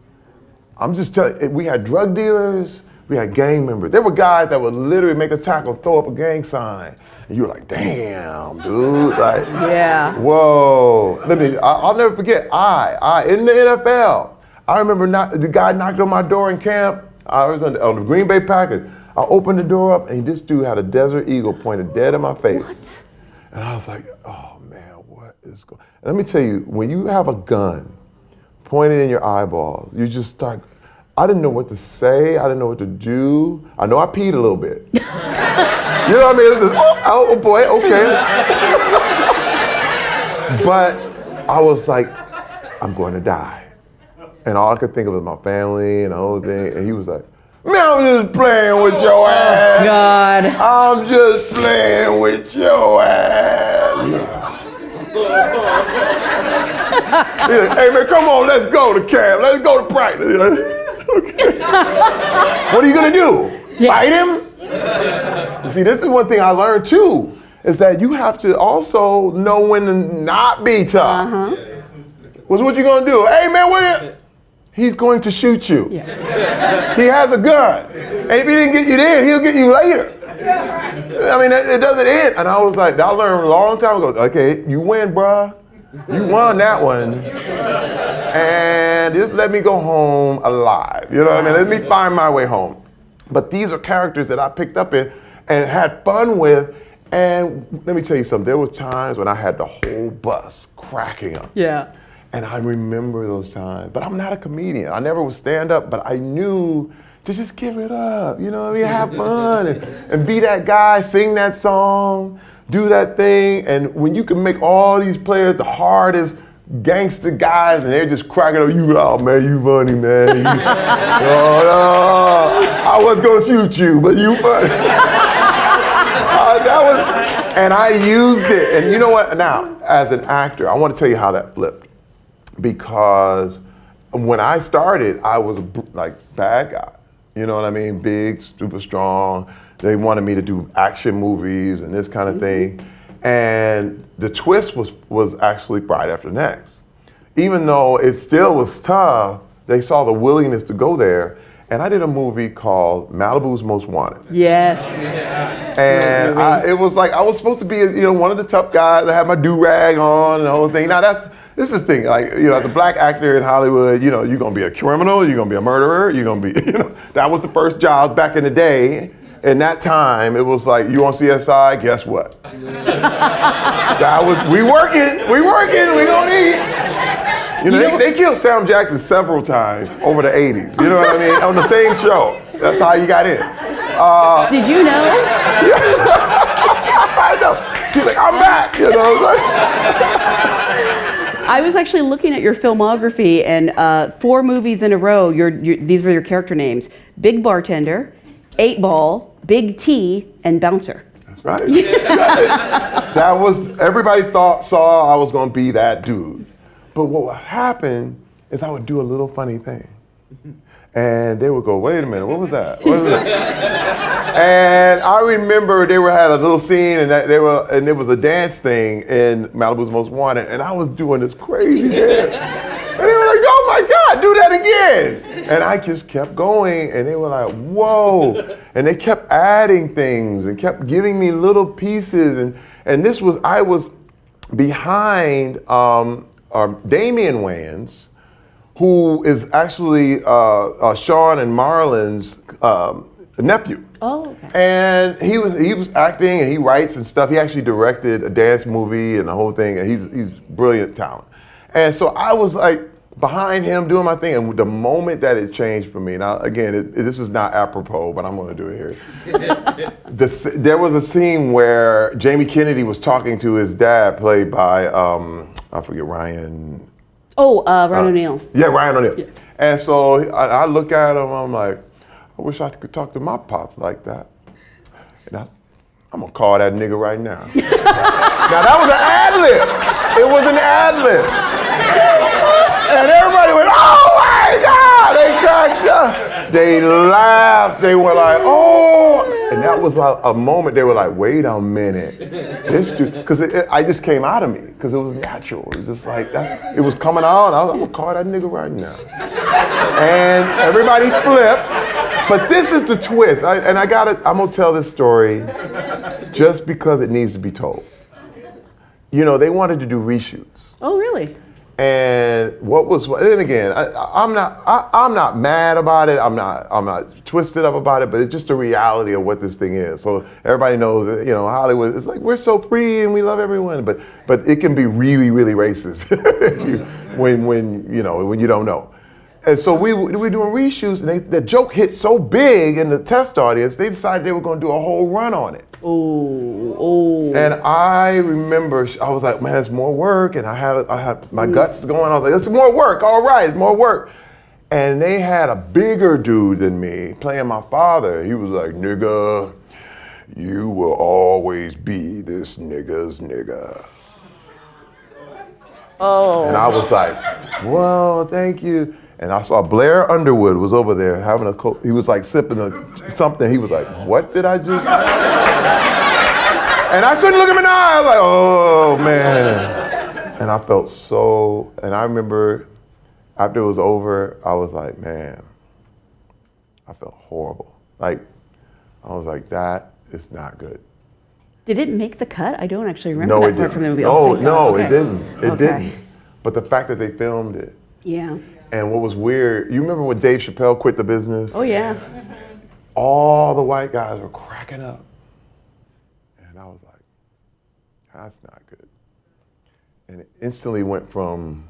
I'm just telling you, we had drug dealers, we had gang members. There were guys that would literally make a tackle, throw up a gang sign. And you were like, damn, dude. Like, yeah. Whoa. I'll never forget, in the NFL, I remember the guy knocked on my door in camp. I was on the Green Bay Packers. I opened the door up, and this dude had a Desert Eagle pointed dead in my face. What? And I was like, oh man, what is going on? Let me tell you, when you have a gun pointed in your eyeballs, you just start, I didn't know what to say, I didn't know what to do. I know I peed a little bit. You know what I mean? It was just, oh boy, okay. But I was like, I'm going to die. And all I could think of was my family and the whole thing. And he was like, man, I'm just playing with your ass. God. I'm just playing with your ass. Like, hey man, come on, let's go to camp. Let's go to practice. Okay. What are you gonna do? Yeah. Fight him? You see, this is one thing I learned too, is that you have to also know when to not be tough. What you gonna do? Hey man, he's going to shoot you. Yeah. He has a gun. And if he didn't get you then, he'll get you later. I mean, it doesn't end. And I was like, I learned a long time ago, okay, you win, bruh. You won that one. And just let me go home alive. You know what I mean? Let me find my way home. But these are characters that I picked up in and had fun with. And let me tell you something, there was times when I had the whole bus cracking up. Yeah. And I remember those times. But I'm not a comedian. I never would stand up, but I knew to just give it up. You know what I mean? Have fun and be that guy, sing that song, do that thing. And when you can make all these players the hardest gangster guys and they're just cracking up, oh man, you funny, man. No, I was gonna shoot you, but you funny. And I used it. And you know what? Now, as an actor, I want to tell you how that flipped. Because when I started, I was a bad guy. You know what I mean? Big, super strong. They wanted me to do action movies and this kind of thing. And the twist was actually Friday After Next. Even though it still was tough, they saw the willingness to go there. And I did a movie called Malibu's Most Wanted. Yes. And it was like I was supposed to be, one of the tough guys. I had my do-rag on and the whole thing. Now this is the thing, like, as a black actor in Hollywood, you're gonna be a criminal, you're gonna be a murderer, you're gonna be, that was the first job back in the day. In that time, it was like, you on CSI, guess what? We working, we gonna eat. They killed Sam Jackson several times over the 80s, you know what I mean? On the same show. That's how you got in. Did you know? I know. He's like, I'm back, I was actually looking at your filmography, and 4 movies in a row, these were your character names: Big Bartender, 8 Ball, Big T, and Bouncer. That's right. That was, everybody saw I was gonna be that dude. But what would happen is I would do a little funny thing. And they would go, wait a minute, what was that? What was that? And I remember they had a little scene, and there was a dance thing in Malibu's Most Wanted, and I was doing this crazy dance. And they were like, oh my God, do that again. And I just kept going, and they were like, whoa. And they kept adding things and kept giving me little pieces. And I was behind Damian Wayans, who is actually Sean and Marlon's nephew. Oh, okay. And he was acting, and he writes and stuff. He actually directed a dance movie and the whole thing, and he's brilliant talent. And so I was like behind him doing my thing, and the moment that it changed for me, now again, this is not apropos, but I'm gonna do it here. There was a scene where Jamie Kennedy was talking to his dad, played by, I forget, Ryan. Oh, Ryan O'Neal. Yeah, Ryan O'Neal. Yeah. And so I look at him, I'm like, I wish I could talk to my pops like that. And I'm gonna call that nigga right now. Now that was an ad-lib. It was an ad-lib. And everybody went, oh my God! They cracked up. They laughed. They were like, oh! And that was like a moment. They were like, wait a minute, this dude, because I just came out of me because it was natural. It was just like it was coming out. I was like, I'm gonna call that nigga right now. And everybody flipped. But this is the twist. I'm gonna tell this story just because it needs to be told. They wanted to do reshoots. Oh, really? And and again, I'm not mad about it. I'm not twisted up about it. But it's just the reality of what this thing is. So everybody knows that Hollywood. It's like we're so free and we love everyone. But it can be really, really racist when you don't know. And so we were doing reshoots, and the joke hit so big in the test audience, they decided they were going to do a whole run on it. Oh. And I remember, I was like, man, it's more work, and I had my guts going. I was like, it's more work, all right, it's more work. And they had a bigger dude than me playing my father. He was like, nigga, you will always be this nigga's nigga. Oh. And I was like, whoa, thank you. And I saw Blair Underwood was over there having he was like sipping something. He was like, what did I just? And I couldn't look him in the eye. I was like, oh man. And I felt and I remember after it was over, I was like, man, I felt horrible. Like, I was like, that is not good. Did it make the cut? I don't actually remember that part from the movie. It didn't. It Okay. didn't. But the fact that they filmed it. Yeah. And what was weird, you remember when Dave Chappelle quit the business? Oh, yeah. All the white guys were cracking up. And I was like, that's not good. And it instantly went from,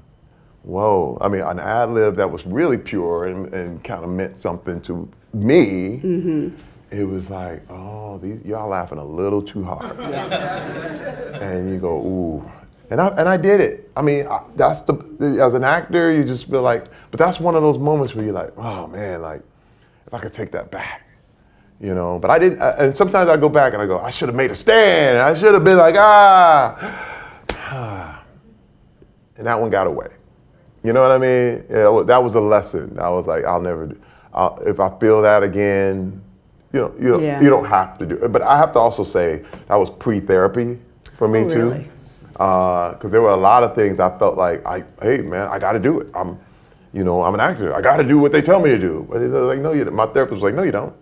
whoa, I mean, an ad-lib that was really pure and kind of meant something to me, it was like, oh, y'all laughing a little too hard. And you go, ooh. And I did it. I mean, as an actor, you just feel like, but that's one of those moments where you're like, oh man, like, if I could take that back. you know. But I didn't, and sometimes I go back and I go, I should have made a stand. I should have been like, and that one got away. You know what I mean? Yeah, that was a lesson. I was like, I'll never do. If I feel that again, you don't have to do it. But I have to also say that was pre-therapy for me too. Really? Because there were a lot of things I felt like, hey man, I got to do it. I'm an actor. I got to do what they tell me to do. But they were like, no, you don't. My therapist was like, no, you don't.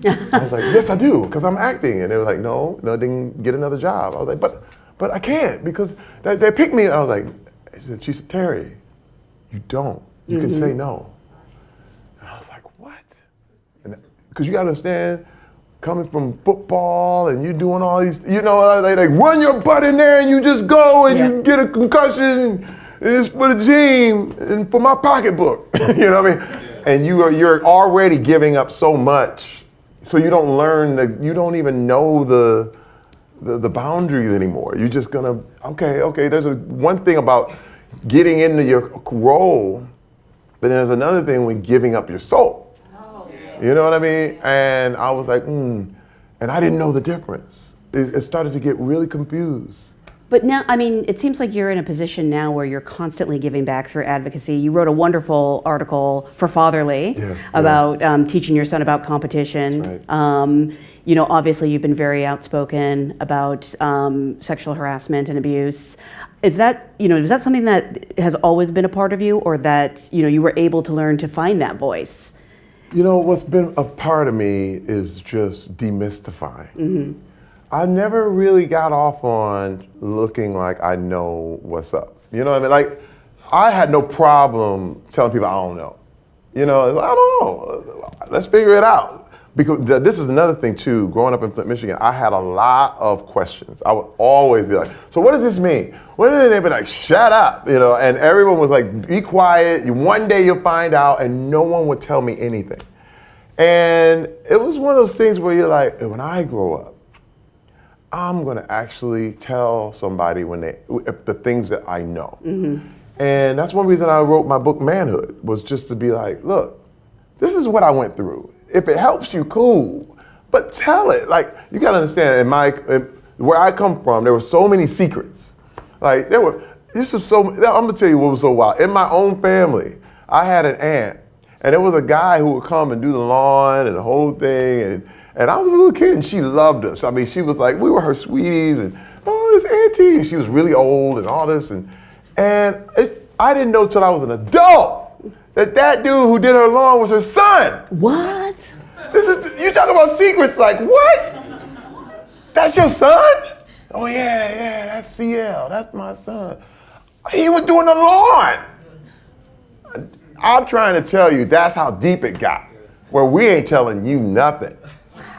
I was like, yes, I do, because I'm acting. And they were like, no, didn't get another job. I was like, but I can't, because they picked me. And I was like, she said, Terry, you don't. You can say no. And I was like, what? Because you got to understand, coming from football and you doing all these, they like run your butt in there and you just go and you get a concussion and it's for the team and for my pocketbook. You know what I mean? And you're already giving up so much, so you don't learn you don't even know the boundaries anymore. You're just gonna, okay, there's one thing about getting into your role, but then there's another thing when giving up your soul. You know what I mean? And I was like, and I didn't know the difference. It started to get really confused. But now, I mean, it seems like you're in a position now where you're constantly giving back through advocacy. You wrote a wonderful article for Fatherly about teaching your son about competition. That's right. Obviously you've been very outspoken about sexual harassment and abuse. Is that something that has always been a part of you, or that, you were able to learn to find that voice? What's been a part of me is just demystifying. Mm-hmm. I never really got off on looking like I know what's up. You know what I mean? Like, I had no problem telling people I don't know. I don't know. Let's figure it out. Because this is another thing too, growing up in Flint, Michigan, I had a lot of questions. I would always be like, so what does this mean? What did they be like, shut up, and everyone was like, be quiet, one day you'll find out, and no one would tell me anything. And it was one of those things where you're like, when I grow up, I'm gonna actually tell somebody the things that I know. Mm-hmm. And that's one reason I wrote my book, Manhood, was just to be like, look, this is what I went through. If it helps you, cool, but tell it. Like, you gotta understand, where I come from, there were so many secrets. Like, I'm gonna tell you what was so wild. In my own family, I had an aunt, and there was a guy who would come and do the lawn and the whole thing, and I was a little kid, and she loved us. I mean, she was like, we were her sweeties, and this auntie, and she was really old and all this, and I didn't know till I was an adult that dude who did her lawn was her son. What? You talk about secrets, like, what? That's your son? Oh yeah, that's CL, that's my son. He was doing the lawn. I'm trying to tell you, that's how deep it got, where we ain't telling you nothing.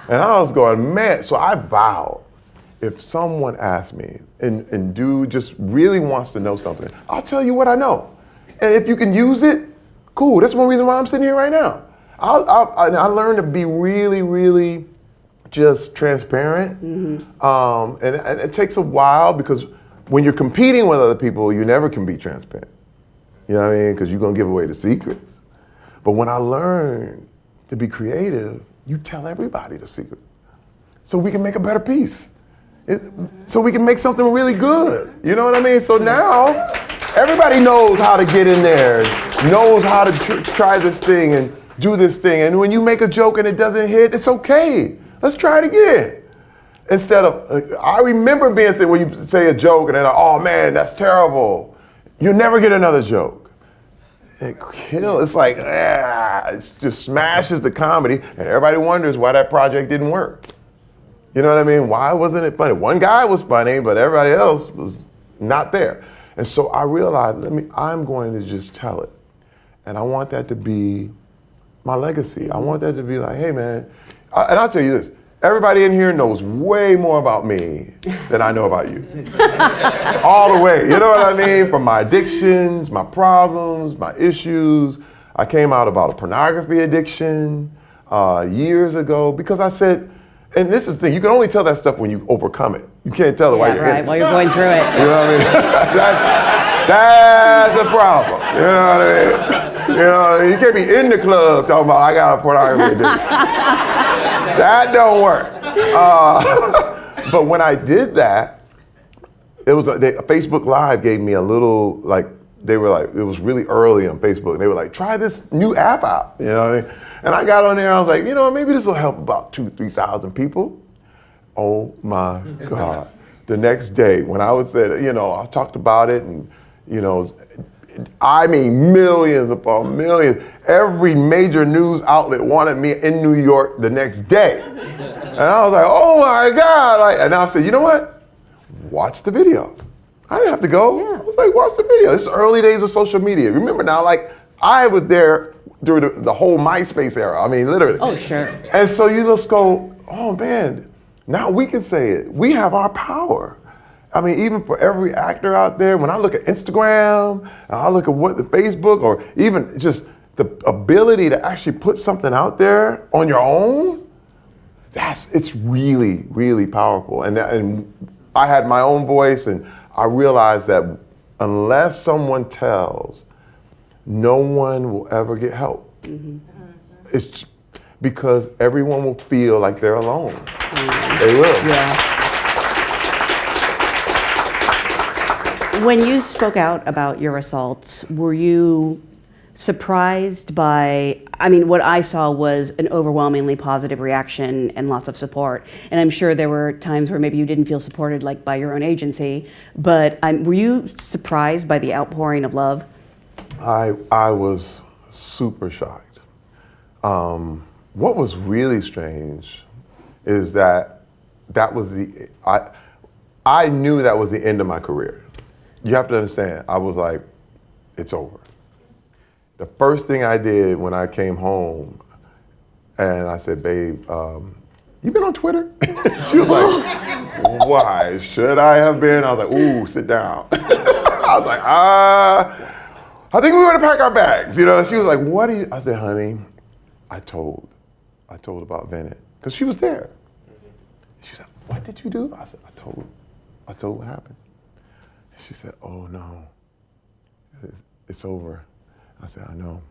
And I was going, man, so I vowed, if someone asks me, and dude just really wants to know something, I'll tell you what I know. And if you can use it, cool. That's one reason why I'm sitting here right now. I learned to be really, really just transparent. Mm-hmm. And it takes a while, because when you're competing with other people, you never can be transparent. You know what I mean? Because you're going to give away the secrets. But when I learned to be creative, you tell everybody the secret, so we can make a better piece. So we can make something really good. You know what I mean? So now everybody knows how to get in there, knows how to try this thing and do this thing. And when you make a joke and it doesn't hit, it's okay. Let's try it again. Instead of, I remember being said, when you say a joke and they're like, oh man, that's terrible. You'll never get another joke. It kills. It's like, it just smashes the comedy, and everybody wonders why that project didn't work. You know what I mean? Why wasn't it funny? One guy was funny, but everybody else was not there. And so I realized, I'm going to just tell it. And I want that to be my legacy. I want that to be like, hey man, and I'll tell you this, everybody in here knows way more about me than I know about you. All the way, you know what I mean? From my addictions, my problems, my issues. I came out about a pornography addiction years ago, because I said, and this is the thing, you can only tell that stuff when you overcome it. You can't tell it while you're in it. While you're going through it. You know what I mean? That's the problem. You know what I mean? You know, you can't be in the club talking about I got a pornography addiction. That don't work. But when I did that, it was Facebook Live gave me a little they were like, it was really early on Facebook. They were like, try this new app out. You know what I mean? And I got on there. I was like, you know, maybe this will help about 2,000 to 3,000 people. Oh my God. The next day, when I was at, you know, I talked about it, and, you know, I mean, millions upon millions. Every major news outlet wanted me in New York the next day. And I was like, oh my God. And I said, you know what? Watch the video. I didn't have to go. Yeah. I was like, watch the video. It's the early days of social media. Remember now, like, I was there during the whole MySpace era. I mean, literally. Oh, sure. And so you just go, oh man, now we can say it. We have our power. I mean, even for every actor out there, when I look at Instagram, and I look at what the Facebook, or even just the ability to actually put something out there on your own, it's really, really powerful. And I had my own voice, and I realized that unless someone tells, no one will ever get help. Mm-hmm. It's because everyone will feel like they're alone. Mm-hmm. They will. Yeah. When you spoke out about your assaults, were you surprised by, I mean, what I saw was an overwhelmingly positive reaction and lots of support. And I'm sure there were times where maybe you didn't feel supported, like by your own agency, but were you surprised by the outpouring of love? I was super shocked. What was really strange is that was I knew that was the end of my career. You have to understand, I was like, it's over. The first thing I did when I came home, and I said, babe, you been on Twitter? She was like, why should I have been? I was like, ooh, sit down. I was like, I think we want to pack our bags, you know? And she was like, what are you? I said, honey, I told about Bennett, because she was there. She said, what did you do? I said, I told what happened. She said, oh no, it's over. I said, I know.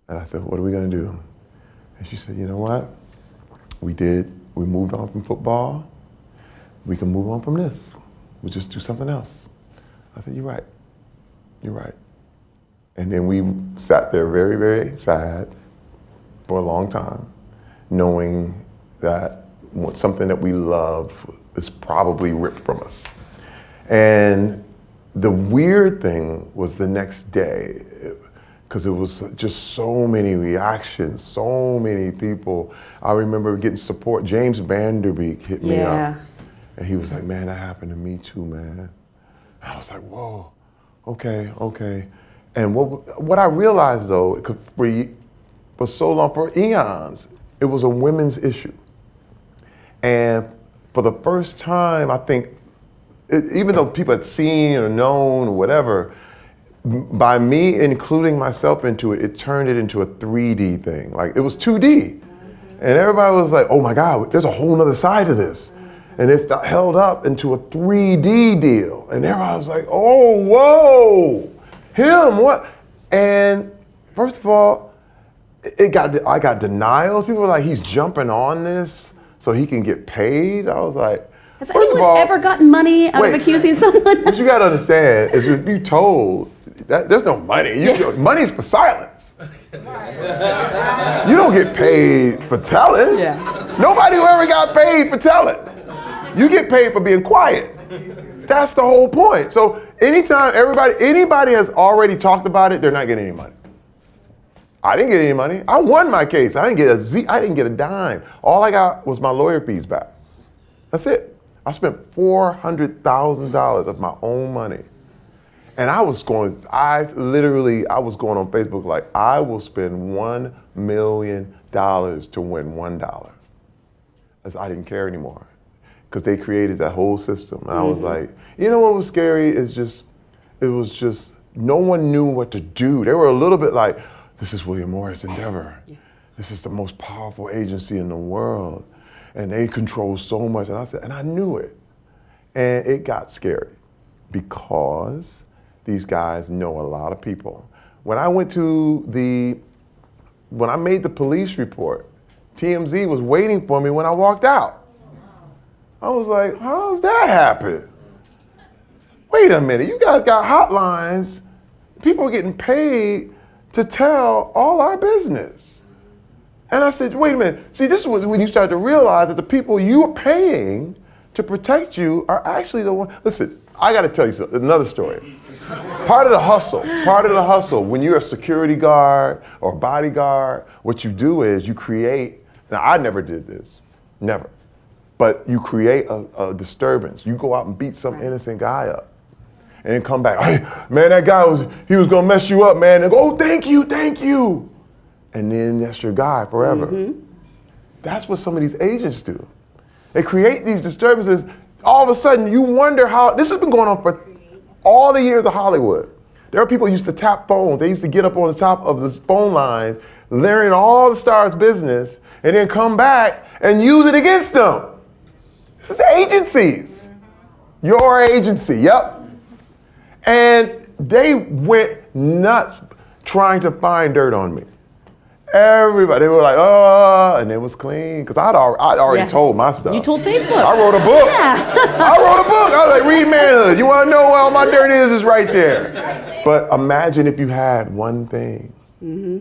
And I said, what are we gonna do? And she said, you know what? We moved on from football. We can move on from this. We'll just do something else. I said, you're right. And then we sat there very, very sad for a long time, knowing that something that we love is probably ripped from us. And the weird thing was the next day, because it was just so many reactions, so many people. I remember getting support. James Vanderbeek hit me up, and he was like, man, that happened to me too, man. I was like, whoa, okay. And what I realized though, for so long, for eons, it was a women's issue. And for the first time, I think, even though people had seen or known or whatever, by me including myself into it, it turned it into a 3D thing. Like, it was 2D. And everybody was like, oh my God, there's a whole nother side to this. And it's held up into a 3D deal. And everybody was like, oh, whoa, him, what? And first of all, I got denials. People were like, he's jumping on this so he can get paid. I was like, has anyone ever gotten money out of accusing someone? What you gotta understand is if you told, there's no money. Money's for silence. You don't get paid for telling. Yeah. Nobody who ever got paid for telling. You get paid for being quiet. That's the whole point. So anytime anybody has already talked about it, they're not getting any money. I didn't get any money. I won my case. I didn't get a dime. All I got was my lawyer fees back. That's it. I spent $400,000 of my own money. And I was going on Facebook like, I will spend $1 million to win $1. I didn't care anymore, because they created that whole system. And I was like, you know what was scary is it was just, no one knew what to do. They were a little bit like, this is William Morris Endeavor. Yeah. This is the most powerful agency in the world. And they control so much. And I said, and I knew it. And it got scary, because these guys know a lot of people. When I made the police report, TMZ was waiting for me when I walked out. I was like, how's that happen? Wait a minute, you guys got hotlines. People are getting paid to tell all our business. And I said, wait a minute. See, this was when you start to realize that the people you're paying to protect you are actually the ones. Listen, I got to tell you another story. Part of the hustle, when you're a security guard or bodyguard, what you do is you create, now I never did this, never, but you create a disturbance. You go out and beat some innocent guy up. And then come back, hey, man, that guy was gonna mess you up, man. And go, oh, thank you. And then that's your guy forever. Mm-hmm. That's what some of these agents do. They create these disturbances. All of a sudden, you wonder how, this has been going on for all the years of Hollywood. There are people who used to tap phones. They used to get up on the top of the phone lines, learn all the stars' business, and then come back and use it against them. This is agencies. Your agency, yep. And they went nuts trying to find dirt on me. Everybody, they were like, oh, and it was clean. Because I'd already told my stuff. You told Facebook. I wrote a book. Yeah. I wrote a book. I was like, read manhood. You want to know where all my dirt is? It's right there. But imagine if you had one thing. Mm-hmm.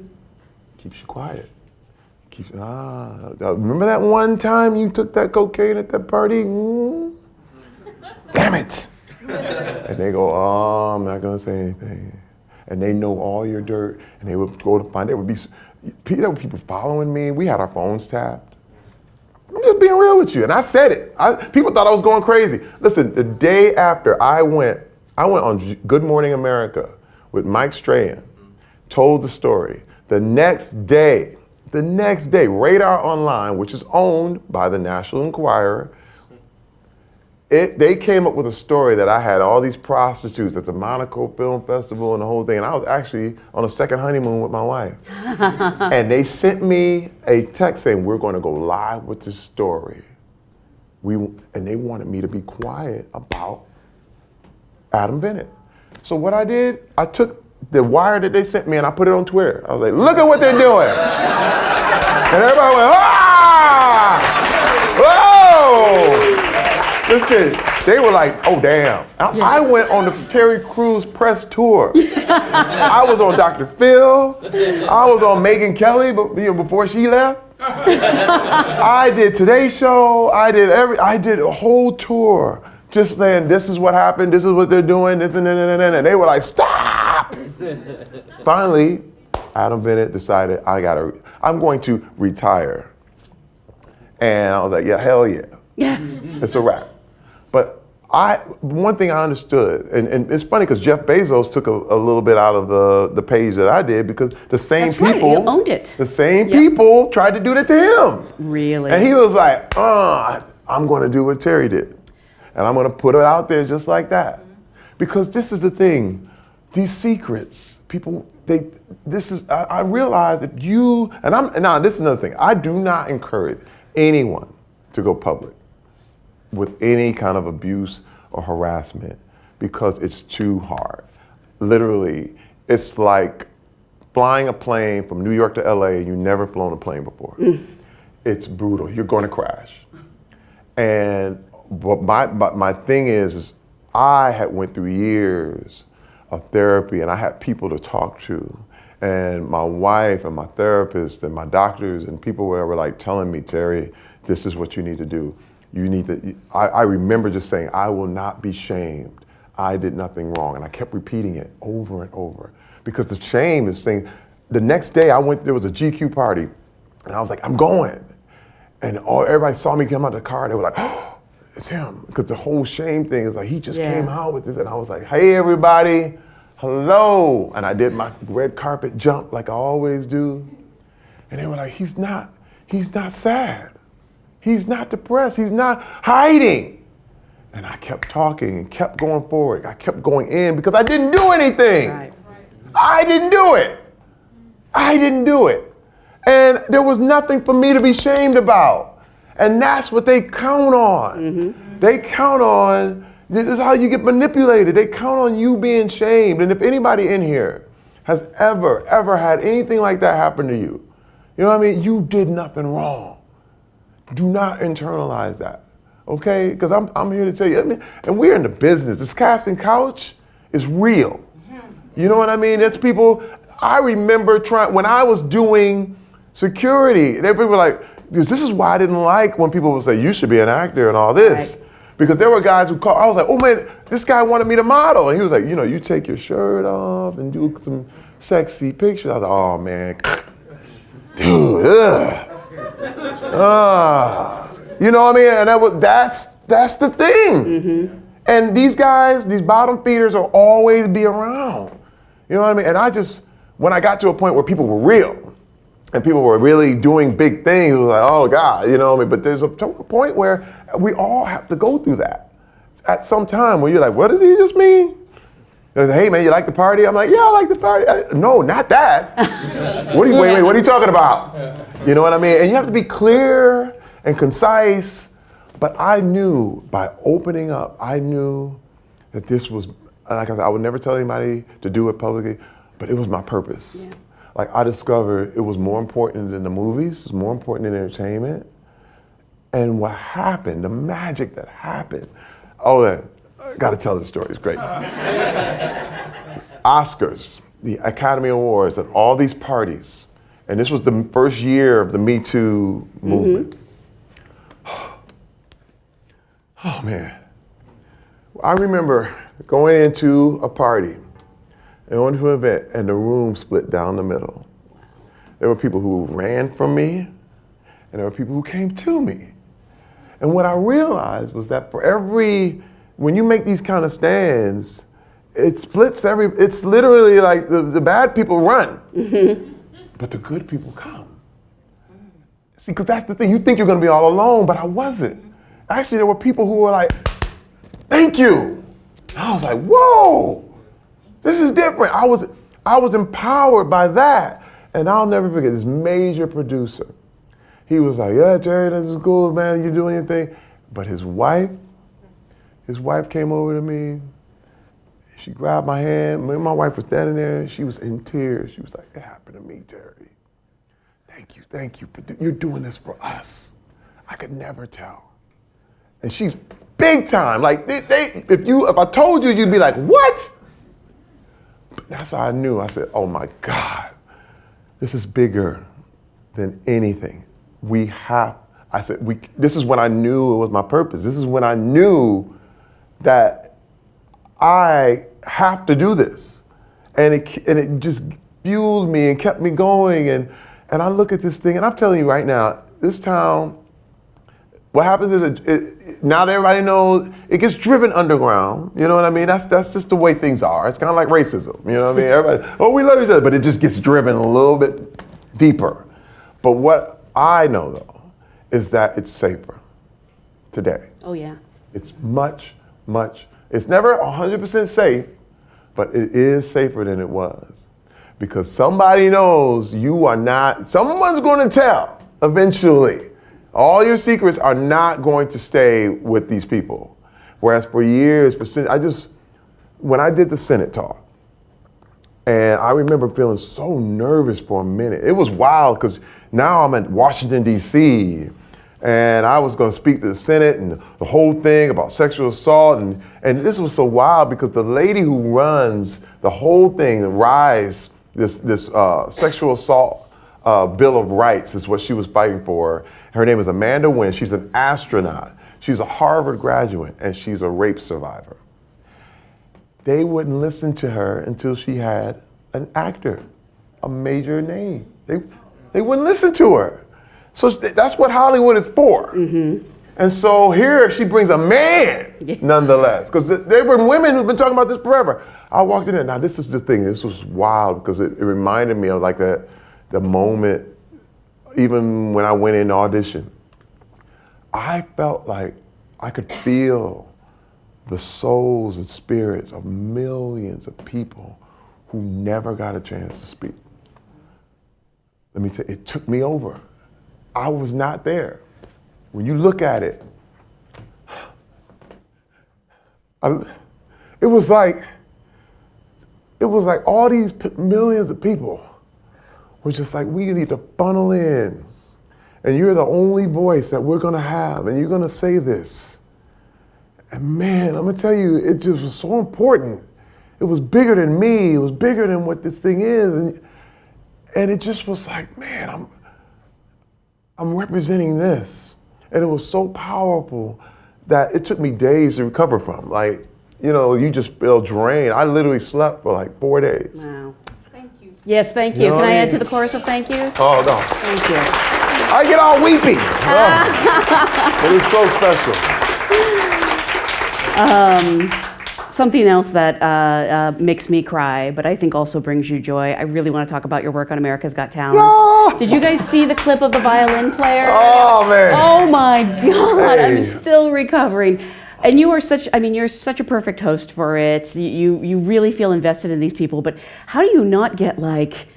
Keeps you quiet. Remember that one time you took that cocaine at that party? Damn it. And they go, oh, I'm not gonna say anything. And they know all your dirt, and they would go to find, there were people following me. We had our phones tapped. I'm just being real with you, and I said it. People thought I was going crazy. Listen, the day after I went on Good Morning America with Mike Strahan, told the story. The next day, Radar Online, which is owned by the National Enquirer, they came up with a story that I had all these prostitutes at the Monaco Film Festival and the whole thing, and I was actually on a second honeymoon with my wife. And they sent me a text saying, we're gonna go live with this story. And they wanted me to be quiet about Adam Bennett. So what I did, I took the wire that they sent me and I put it on Twitter. I was like, look at what they're doing. And everybody went, ah! Whoa! Listen, they were like, oh, damn. I went on the Terry Crews press tour. I was on Dr. Phil. I was on Megyn Kelly before she left. I did Today Show. I did a whole tour just saying, this is what happened, this is what they're doing, this and and they were like, stop! Finally, Adam Bennett decided, I'm going to retire. And I was like, yeah, hell yeah. It's a wrap. But one thing I understood, and it's funny because Jeff Bezos took a little bit out of the page that I did because the same people you owned it. The same people tried to do that to him. Really? And he was like, I'm going to do what Terry did. And I'm going to put it out there just like that. Because this is the thing, these secrets, people, I realize that now this is another thing. I do not encourage anyone to go public with any kind of abuse or harassment because it's too hard. Literally, it's like flying a plane from New York to LA and you've never flown a plane before. It's brutal, you're gonna crash. But my thing is I had went through years of therapy and I had people to talk to. And my wife and my therapist and my doctors and people were like telling me, Terry, this is what you need to do. I remember just saying, I will not be shamed. I did nothing wrong. And I kept repeating it over and over. Because the shame is saying, the next day there was a GQ party and I was like, I'm going. And everybody saw me come out of the car, they were like, oh, it's him. Because the whole shame thing is like, he just came out with this. And I was like, hey everybody, hello. And I did my red carpet jump like I always do. And they were like, he's not sad. He's not depressed, he's not hiding. And I kept talking and kept going forward. I kept going in because I didn't do anything. Right. I didn't do it. And there was nothing for me to be shamed about. And that's what they count on. Mm-hmm. They count on This is how you get manipulated. They count on you being shamed. And if anybody in here has ever had anything like that happen to you, you know what I mean? You did nothing wrong. Do not internalize that, okay? Because I'm here to tell you, I mean, and we're in the business. This casting couch is real. You know what I mean? It's people, I remember when I was doing security, they were like, this is why I didn't like when people would say, you should be an actor and all this. Right. Because there were guys who called, I was like, oh man, this guy wanted me to model. And he was like, you know, you take your shirt off and do some sexy pictures. I was like, oh man, dude, you know what I mean? And that's the thing. Mm-hmm. And these guys, these bottom feeders will always be around. You know what I mean? And when I got to a point where people were real and people were really doing big things, it was like, oh God, you know what I mean? But there's a point where we all have to go through that at some time where you're like, what does he just mean? They're like, hey man, you like the party? I'm like, yeah, I like the party. No, not that. Wait, what are you talking about? You know what I mean? And you have to be clear and concise. But I knew by opening up, I knew that this was, like I said, I would never tell anybody to do it publicly, but it was my purpose. Yeah. Like I discovered it was more important than the movies, it was more important than entertainment. And what happened, the magic that happened, I gotta tell this story, it's great. Oscars, the Academy Awards, and all these parties, and this was the first year of the Me Too movement. Mm-hmm. Oh man, I remember going into a party, going to an event, and the room split down the middle. There were people who ran from me, and there were people who came to me. And what I realized was that when you make these kind of stands, it splits it's literally like the bad people run, mm-hmm. but the good people come. See, because that's the thing, you think you're gonna be all alone, but I wasn't. Actually, there were people who were like, thank you. I was like, whoa, this is different. I was empowered by that. And I'll never forget this major producer. He was like, yeah, Jerry, this is cool, man, you're doing your thing. But his wife came over to me. She grabbed my hand. My wife was standing there. She was in tears. She was like, it happened to me, Jerry. Thank you. You're doing this for us. I could never tell. And she's big time. Like if I told you, you'd be like, what? But that's how I knew. I said, oh my God, this is bigger than anything. This is when I knew it was my purpose. This is when I knew that I have to do this. And it just fueled me and kept me going. And I look at this thing, and I'm telling you right now, this town, what happens is now that everybody knows, it gets driven underground. You know what I mean? That's just the way things are. It's kind of like racism. You know what I mean? Everybody, oh, we love each other, but it just gets driven a little bit deeper. But what I know though is that it's safer today. Oh yeah. It's much, it's never 100% safe, but it is safer than it was. Because somebody knows someone's going to tell eventually. All your secrets are not going to stay with these people. Whereas for years, when I did the Senate talk, and I remember feeling so nervous for a minute. It was wild because now I'm at Washington, D.C., and I was going to speak to the Senate and the whole thing about sexual assault. And this was so wild because the lady who runs the whole thing, this sexual assault Bill of Rights is what she was fighting for. Her name is Amanda Wynn. She's an astronaut. She's a Harvard graduate, and she's a rape survivor. They wouldn't listen to her until she had an actor, a major name. They wouldn't listen to her. So that's what Hollywood is for. Mm-hmm. And so here she brings a man, nonetheless, because there were women who've been talking about this forever. I walked in there. Now this is the thing. This was wild because it reminded me of like the moment, even when I went in to audition. I felt like I could feel the souls and spirits of millions of people who never got a chance to speak. Let me tell you, it took me over. I was not there. When you look at it, it was like all these millions of people were just like, we need to funnel in. And you're the only voice that we're gonna have, and you're gonna say this. And man, I'm gonna tell you, it just was so important. It was bigger than me, it was bigger than what this thing is. And it just was like, man, I'm representing this. And it was so powerful that it took me days to recover from. Like, you know, you just feel drained. I literally slept for like 4 days. Wow. Thank you. Yes, thank you. Can I add to the chorus of thank yous? Oh, no. Thank you. I get all weepy. Oh. It is so special. Something else that makes me cry, but I think also brings you joy. I really want to talk about your work on America's Got Talent. Yeah. Did you guys see the clip of the violin player? Oh, man. Oh my God, Hey. I'm still recovering. And you are you're such a perfect host for it. You really feel invested in these people, but how do you not get like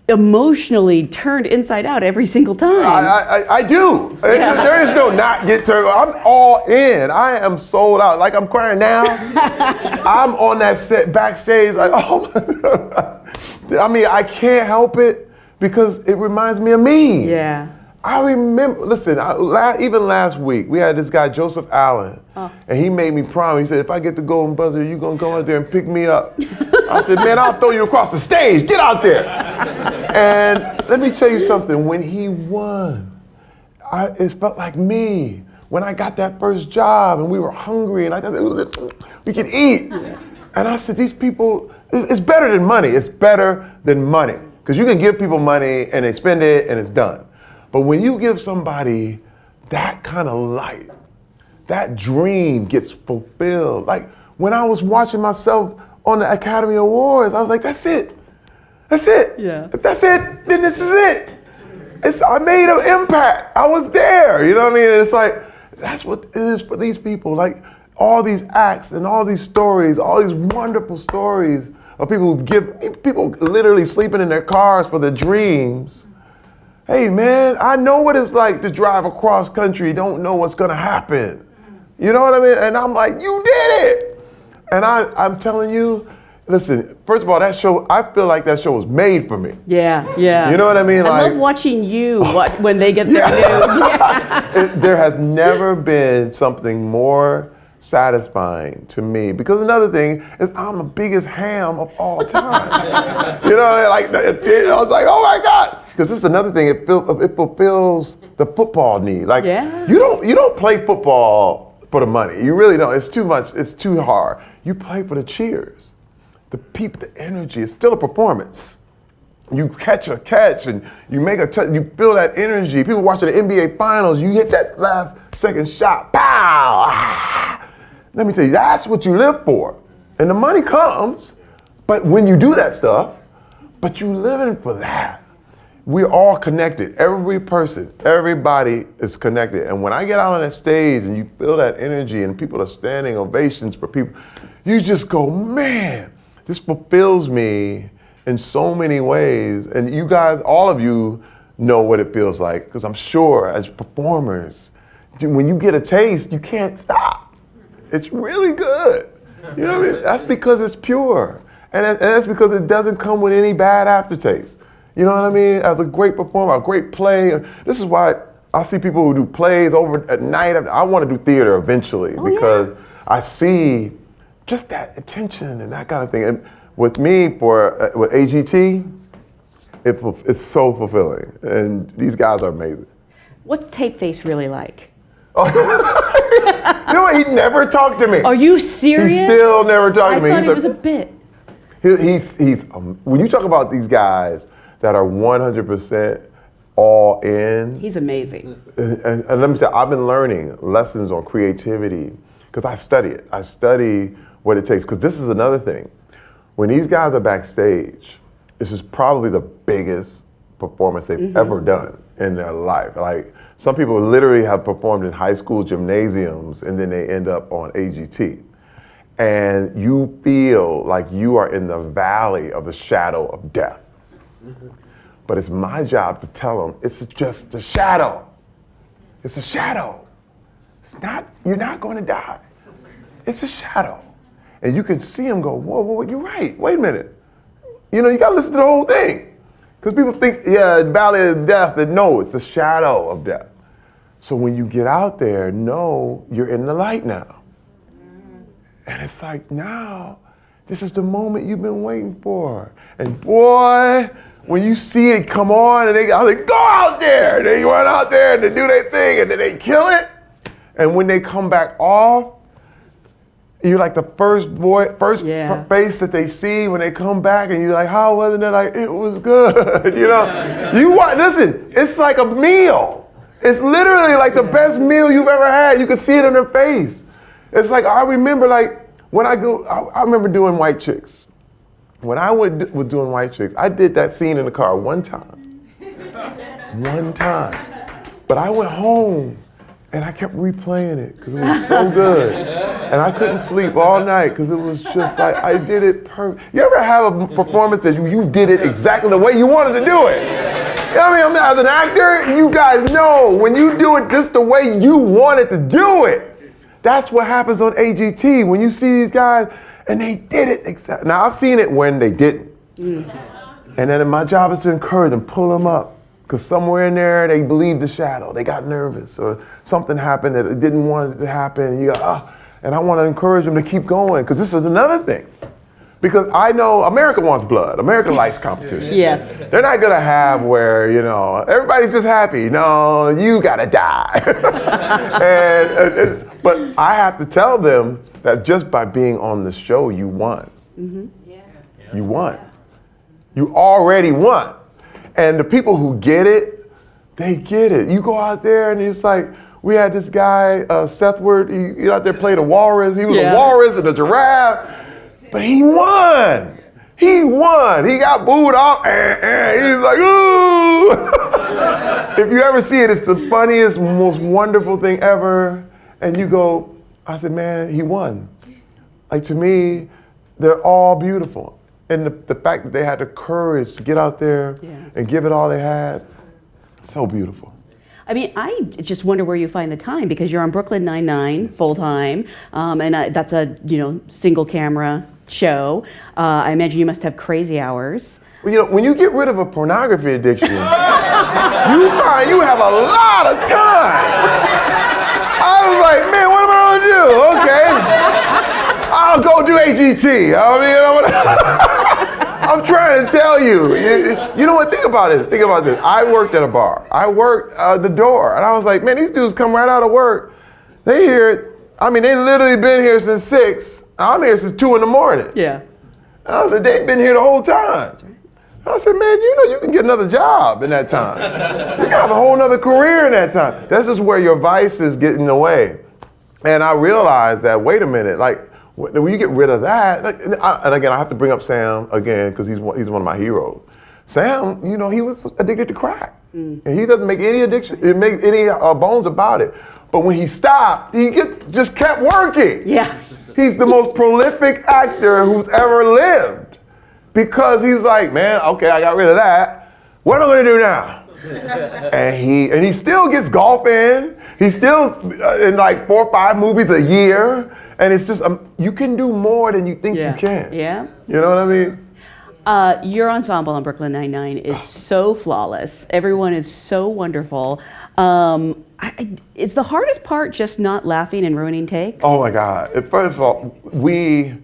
emotionally turned inside out every single time? I do. Yeah. There is no not get turned. I'm all in. I am sold out. Like I'm crying now. I'm on that set backstage like, oh my God. I mean, I can't help it because it reminds me of me. Yeah. I remember, listen, even last week, we had this guy, Joseph Allen, and he made me promise. He said, if I get the golden buzzer, you're going to go out there and pick me up. I said, man, I'll throw you across the stage. Get out there. And let me tell you something. When he won, it felt like me. When I got that first job and we were hungry and I said, we could eat. And I said, these people, it's better than money. It's better than money. Because you can give people money and they spend it and it's done. But when you give somebody that kind of light, that dream gets fulfilled. Like when I was watching myself on the Academy Awards, I was like, that's it. That's it. Yeah. If that's it, then this is it. I made an impact. I was there. You know what I mean? And it's like, that's what it is for these people. Like all these acts and all these stories, all these wonderful stories of people who people literally sleeping in their cars for their dreams. Hey man, I know what it's like to drive across country, don't know what's gonna happen. You know what I mean? And I'm like, you did it! And I'm telling you, listen, first of all, that show, I feel like that show was made for me. Yeah, yeah. You know what I mean? I love watching you when they get their news. Yeah. There has never been something more satisfying to me, because another thing is I'm the biggest ham of all time. You know, like I was like, oh my God. Because this is another thing, it fulfills the football need. Like you don't play football for the money. You really don't. It's too much. It's too hard. You play for the cheers, the people, the energy. It's still a performance. You catch a catch and you make a touch. You feel that energy. People watching the NBA Finals. You hit that last second shot. Pow! Ah. Let me tell you, that's what you live for. And the money comes, but when you do that stuff, but you living for that. We're all connected. Every person, everybody is connected. And when I get out on that stage and you feel that energy and people are standing ovations for people, you just go, man, this fulfills me in so many ways. And you guys, all of you know what it feels like, because I'm sure as performers, when you get a taste, you can't stop. It's really good. You know what I mean? That's because it's pure. And that's because it doesn't come with any bad aftertaste. You know what I mean? As a great performer, a great play. This is why I see people who do plays over at night. I want to do theater eventually because I see just that attention and that kind of thing. And with me, with AGT, it's so fulfilling. And these guys are amazing. What's Tape Face really like? You know what? He never talked to me. Are you serious? He still never talked to me. I thought it was a bit. He's when you talk about these guys that are 100% all in. He's amazing. And let me say, I've been learning lessons on creativity because I study it. I study what it takes, because this is another thing. When these guys are backstage, this is probably the biggest performance they've ever done in their life. Like some people literally have performed in high school gymnasiums and then they end up on AGT. And you feel like you are in the valley of the shadow of death. But it's my job to tell them it's just a shadow. It's a shadow. It's not, you're not going to die. It's a shadow. And you can see them go, whoa, whoa, you're right, wait a minute. You know, you gotta listen to the whole thing. Because people think, yeah, valley of death, and no, it's a shadow of death. So when you get out there, know you're in the light now. And it's like, now, this is the moment you've been waiting for. And boy, when you see it come on, and I was like, go out there! And they run out there and they do their thing, and then they kill it. And when they come back off, you're like the first face that they see when they come back, and you're like, how was it? They're like, it was good, you know? Listen, it's like a meal. It's literally like the best meal you've ever had. You can see it in their face. It's like, I remember like, when I remember doing White Chicks. When I was doing White Chicks, I did that scene in the car one time. One time. But I went home and I kept replaying it because it was so good. And I couldn't sleep all night because it was just like, I did it perfect. You ever have a performance that you did it exactly the way you wanted to do it? I mean, as an actor, you guys know when you do it just the way you wanted to do it. That's what happens on AGT when you see these guys and they did it exactly. Now I've seen it when they didn't. And then my job is to encourage them, pull them up. Because somewhere in there they believed the shadow. They got nervous or something happened that it didn't want it to happen. And you go, oh. And I want to encourage them to keep going because this is another thing. Because I know America wants blood. America likes competition. Yes. They're not gonna have where, you know, everybody's just happy. No, you gotta die. But I have to tell them that just by being on the show, you won. Mm-hmm. Yeah. You won. You already won. And the people who get it, they get it. You go out there and it's like, we had this guy, Seth Word, he out there played a walrus. He was a walrus and a giraffe. But he won. He won. He got booed off. He's like, ooh. If you ever see it, it's the funniest, most wonderful thing ever. And you go, I said, man, he won. Like to me, they're all beautiful. And the fact that they had the courage to get out there and give it all they had, so beautiful. I mean, I just wonder where you find the time because you're on Brooklyn Nine-Nine full time, and that's a single camera show. I imagine you must have crazy hours. Well, you know, when you get rid of a pornography addiction, you find you have a lot of time. I was like, man, what am I gonna do? Okay, I'll go do AGT. I mean, I'm trying to tell you. You know what? Think about this. Think about this. I worked at a bar. I worked the door, and I was like, man, these dudes come right out of work. They here. I mean, they literally been here since 6. I'm here since 2 in the morning. Yeah. I said, they've been here the whole time. I said, man, you can get another job in that time. You can have a whole nother career in that time. This is where your vices get in the way. And I realized that, wait a minute, like, when you get rid of that, and again, I have to bring up Sam again, because he's one of my heroes. Sam, he was addicted to crack. And he doesn't make any bones about it. But when he stopped, he just kept working. Yeah. He's the most prolific actor who's ever lived. Because he's like, man, okay, I got rid of that. What am I gonna do now? and he still gets golf in. He's still in like 4 or 5 movies a year. And it's just, you can do more than you think you can. Yeah. You know what I mean? Your ensemble on Brooklyn Nine-Nine is so flawless. Everyone is so wonderful. Is the hardest part just not laughing and ruining takes? Oh my God. First of all, we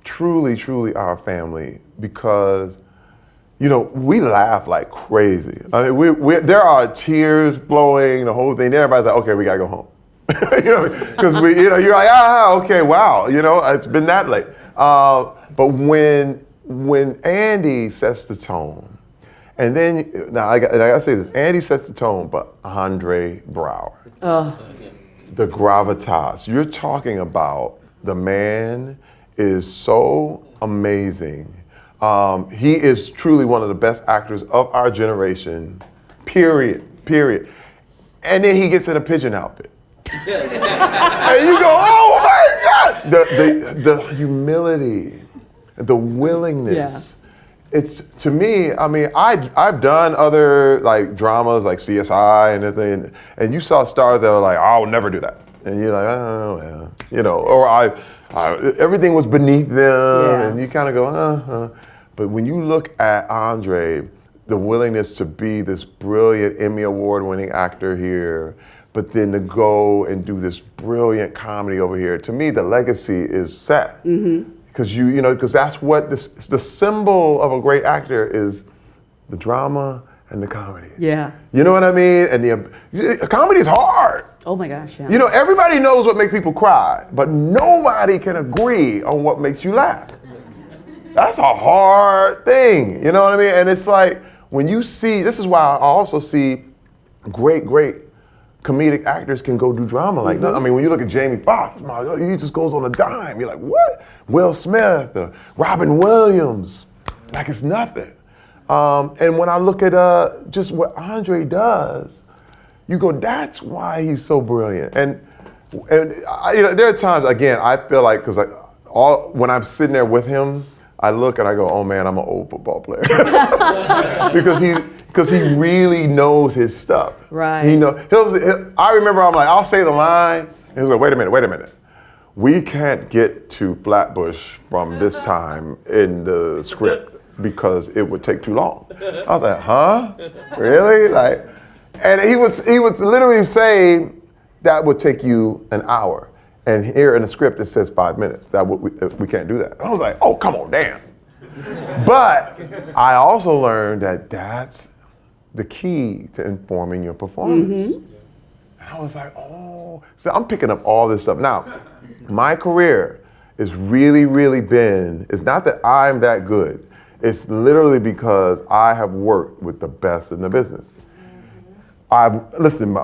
truly, truly are a family because, we laugh like crazy. I mean, there are tears flowing, the whole thing. Everybody's like, okay, we gotta go home. Because you're like, okay, wow, it's been that late. But when Andy sets the tone, and then, now I gotta say this, Andy sets the tone, but Andre Brower, the gravitas, you're talking about, the man is so amazing. He is truly one of the best actors of our generation, period. And then he gets in a pigeon outfit. And you go, oh my God! The humility, the willingness. It's, to me, I mean, I've done other like dramas like CSI and everything, and you saw stars that were like, I'll never do that. And you're like, oh, yeah. Or everything was beneath them, Yeah. and you kind of go, But when you look at Andre, the willingness to be this brilliant Emmy Award-winning actor here, but then to go and do this brilliant comedy over here, to me, the legacy is set. Because because that's what the symbol of a great actor is, the drama and the comedy. Yeah. You know what I mean? And the comedy is hard. Oh my gosh, yeah. You know, everybody knows what makes people cry, but nobody can agree on what makes you laugh. That's a hard thing, you know what I mean? And it's like, when you see, this is why I also see great comedic actors can go do drama like that. I mean, when you look at Jamie Foxx, he just goes on a dime. You're like, what? Will Smith, Robin Williams, like it's nothing. And when I look at just what Andre does, you go, that's why he's so brilliant. And there are times, again, I feel like, because when I'm sitting there with him, I look and I go, oh man, I'm an old football player. Because he really knows his stuff. Right. I remember I'll say the line, and he's like, wait a minute. We can't get to Flatbush from this time in the script because it would take too long. I was like, huh? Really? And he would literally say that would take you an hour. And here in the script it says 5 minutes. We can't do that. And I was like, oh, come on, damn. But I also learned that that's the key to informing your performance. And I was like, oh. So I'm picking up all this stuff. Now, my career is really been, it's not that I'm that good. It's literally because I have worked with the best in the business. Listen,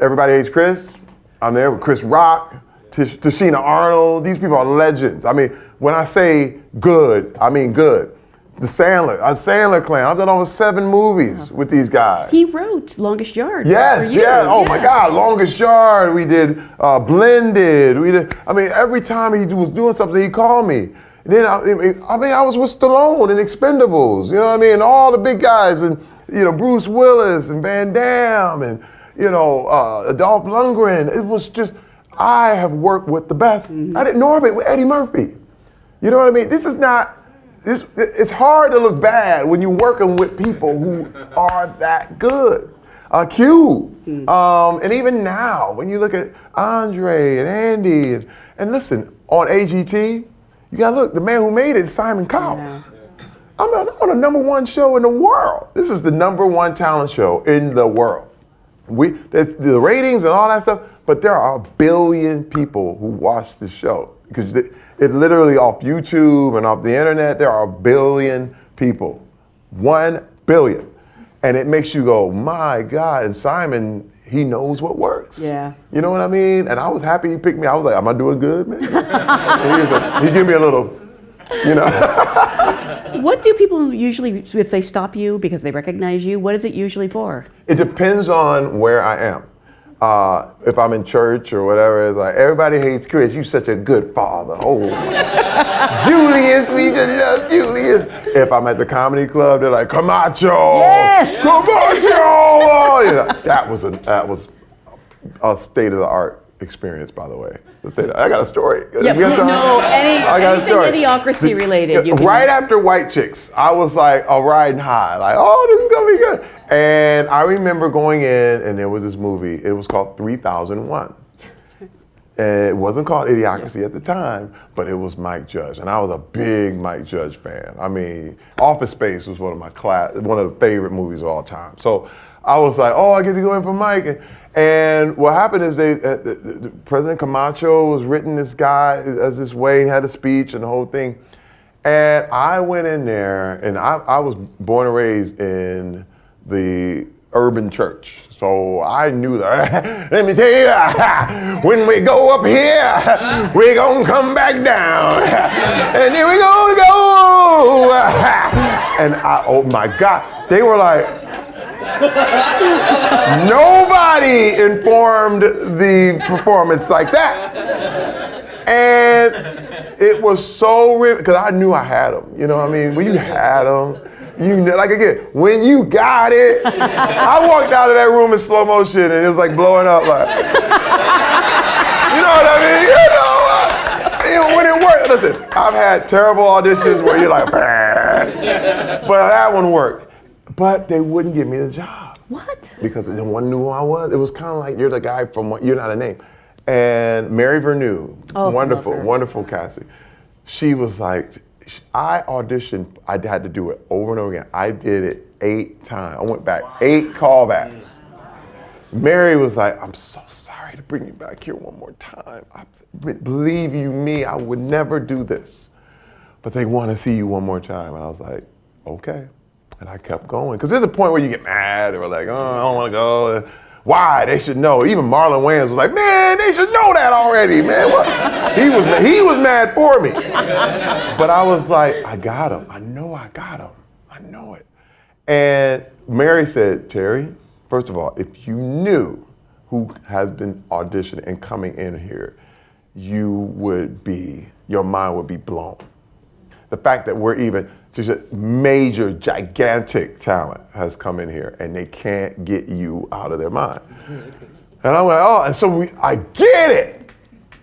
everybody hates Chris. I'm there with Chris Rock, Tashina Arnold. These people are legends. I mean, when I say good, I mean good. The Sandler clan. I've done over 7 movies with these guys. He wrote Longest Yard. Yes, for you. yeah. Oh my God, Longest Yard. We did Blended. Every time he was doing something, he called me. And then I was with Stallone and Expendables. You know what I mean? And all the big guys, and Bruce Willis and Van Damme, and Dolph Lundgren. It was just, I have worked with the best. I did Norbit with Eddie Murphy. You know what I mean? It's hard to look bad when you're working with people who are that good. Q, and even now, when you look at Andre and Andy, and listen, on AGT, you gotta look, the man who made it is Simon Cowell. Yeah. I'm on a #1 show in the world. This is the #1 talent show in the world. That's the ratings and all that stuff, but there are 1 billion people who watch the show. Because it literally, off YouTube and off the internet, there are 1 billion people. 1 billion. And it makes you go, my God. And Simon, he knows what works. Yeah. You know what I mean? And I was happy he picked me. I was like, am I doing good, man? He gave me a little, What do people usually, if they stop you because they recognize you, what is it usually for? It depends on where I am. If I'm in church or whatever, it's like, everybody hates Chris, you're such a good father. Oh, Julius, we just love Julius. If I'm at the comedy club, they're like, Camacho, yes! Camacho. That was a state-of-the-art experience, by the way. Let's say that. I got a story. Yeah, anything Idiocracy related. Right after White Chicks, I was like riding high, like, oh, this is gonna be good. And I remember going in, and there was this movie. It was called 3001. And it wasn't called Idiocracy at the time, but it was Mike Judge, and I was a big Mike Judge fan. I mean, Office Space was one of the favorite movies of all time. So I was like, oh, I get to go in for Mike. And what happened is President Camacho was written this guy as this way, he had a speech and the whole thing. And I went in there, and I was born and raised in the urban church. So I knew that. Let me tell you, when we go up here, we're gonna come back down. And then we gonna go. And oh my God, they were like, nobody informed the performance like that. And it was so real, because I knew I had them. You know what I mean? When you had them, like again, when you got it, I walked out of that room in slow motion and it was like blowing up, like, you know what I mean? mean, when it worked, listen, I've had terrible auditions where you're like, but that one worked. But they wouldn't give me the job. What? Because no one knew who I was. It was kind of like, you're the guy from, you're not a name. And Mary Vernew, wonderful casting. She was like, I auditioned, I had to do it over and over again. I did it 8 times. I went back 8 callbacks. Mary was like, I'm so sorry to bring you back here one more time. Believe you me, I would never do this. But they want to see you one more time. And I was like, okay. And I kept going. Because there's a point where you get mad or like, oh, I don't want to go. Why? They should know. Even Marlon Wayans was like, man, they should know that already, man. What? He was mad for me. But I was like, I got him. I know I got him. I know it. And Mary said, Terry, first of all, if you knew who has been auditioning and coming in here, your mind would be blown. The fact that there's a major, gigantic talent has come in here and they can't get you out of their mind. And I'm like, oh, and so I get it.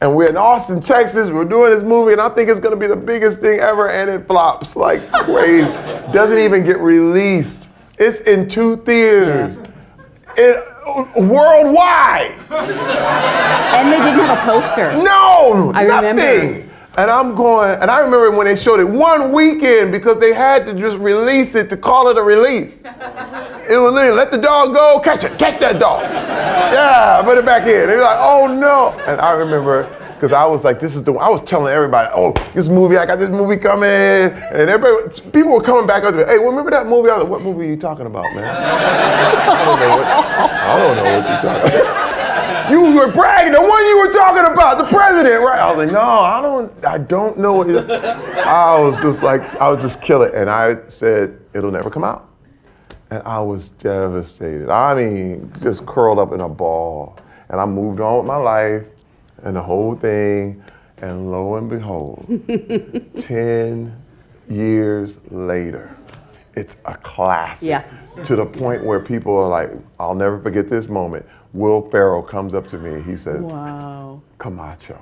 And we're in Austin, Texas, we're doing this movie and I think it's gonna be the biggest thing ever and it flops like crazy. Doesn't even get released. It's in 2 theaters. Worldwide. And they didn't have a poster. No, I nothing. remember. And I'm going, and I remember when they showed it one weekend because they had to just release it to call it a release. It was literally, let the dog go, catch that dog. Yeah, put it back in. They were like, oh no. And I remember, because I was like, I was telling everybody, oh, I got this movie coming. And people were coming back up to me, hey, remember that movie? I was like, what movie are you talking about, man? I don't know what you're talking about. You were bragging, the one you were talking about, the president, right? I was like, no, I don't know what I was just killing. And I said, it'll never come out. And I was devastated. I mean, just curled up in a ball. And I moved on with my life and the whole thing. And lo and behold, 10 years later, it's a classic. Yeah. To the point where people are like, I'll never forget this moment. Will Ferrell comes up to me, he says, wow. Camacho.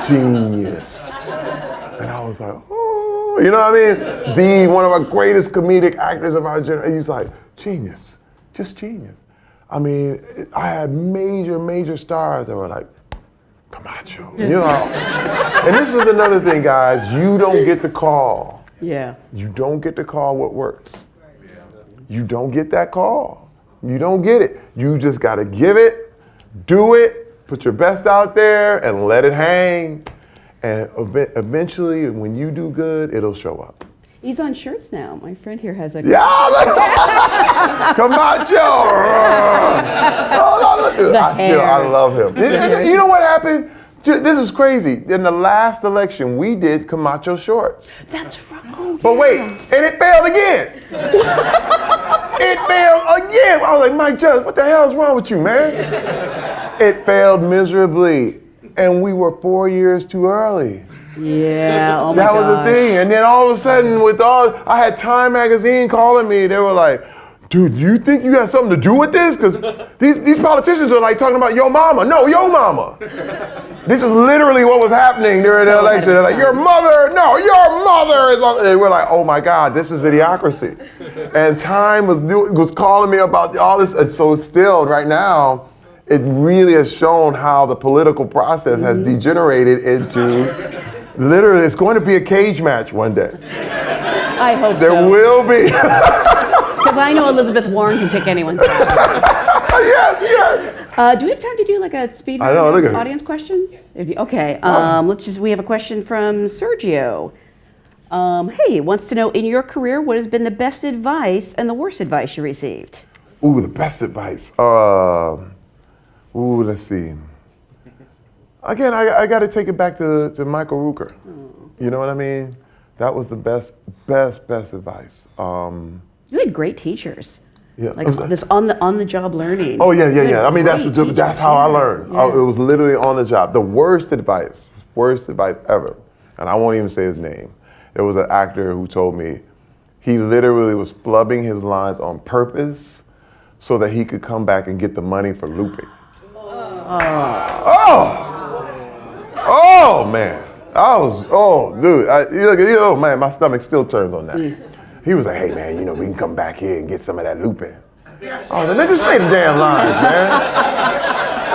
Genius. And I was like, oh, you know what I mean? One of our greatest comedic actors of our generation. He's like, genius, just genius. I mean, I had major stars that were like, Camacho, you know? And this is another thing, guys, you don't get the call. Yeah. You don't get to call what works. You don't get that call. You don't get it. You just gotta give it, do it, put your best out there and let it hang. And eventually, when you do good, it'll show up. He's on shirts now. My friend here has a... Yeah! Camacho! I love him. You know what happened? This is crazy. In the last election, we did Camacho shorts. That's wrong. But wait, and it failed again. It failed again. I was like, Mike Judge, what the hell is wrong with you, man? It failed miserably. And we were 4 years too early. Yeah, oh my That was the thing. And then all of a sudden, I had Time Magazine calling me. They were like, dude, do you think you got something to do with this? Because these politicians are like talking about your mama. No, your mama. This is literally what was happening during the election. They're like, your mother, no, your mother is on. And we're like, oh my God, this is Idiocracy. And Time was calling me about all this. And so still, right now, it really has shown how the political process has degenerated into, literally, it's going to be a cage match one day. I hope there will be. Because I know Elizabeth Warren can pick anyone's Yeah. Do we have time to do like a speed round of audience questions? Okay. We have a question from Sergio. Hey, wants to know, in your career, what has been the best advice and the worst advice you received? Ooh, the best advice. Let's see. Again, I got to take it back to Michael Rooker. You know what I mean? That was the best advice. You had great teachers. Yeah. Like this on the job learning. Oh yeah. I mean, that's how I learned. Yeah. It was literally on the job. The worst advice ever, and I won't even say his name. There was an actor who told me he literally was flubbing his lines on purpose so that he could come back and get the money for looping. Oh man, dude, oh man, my stomach still turns on that. He was like, hey man, we can come back here and get some of that looping. I was like, man, just say the damn lines, man.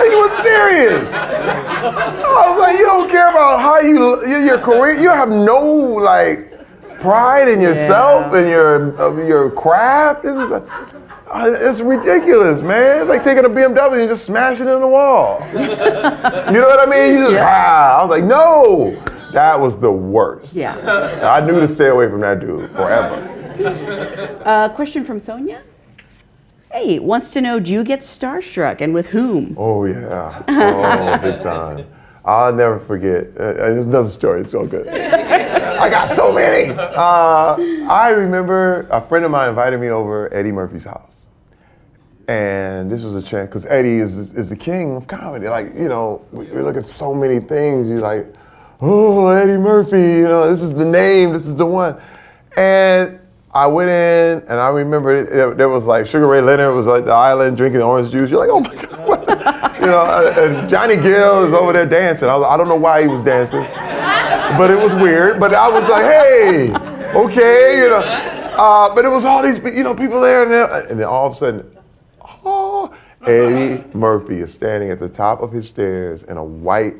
He was serious. I was like, you don't care about how your career, you have no like pride in yourself and your craft. This is it's ridiculous, man. It's like taking a BMW and just smashing it in the wall. You know what I mean? You just, I was like, no. That was the worst. Yeah. I knew to stay away from that dude forever. Question from Sonia. Hey, wants to know, do you get starstruck and with whom? Oh yeah. Oh, big time. I'll never forget. There's another story. It's so good. I got so many. I remember a friend of mine invited me over Eddie Murphy's house. And this was a chance, because Eddie is the king of comedy. Like, we look at so many things. You're like, oh, Eddie Murphy, this is the name, this is the one. And I went in, and I remember there was like Sugar Ray Leonard was like the island drinking orange juice. You're like, oh my God, what? And Johnny Gill is over there dancing. I don't know why he was dancing, but it was weird. But I was like, hey, okay, but it was all these, people there, and then all of a sudden, Eddie Murphy is standing at the top of his stairs in a white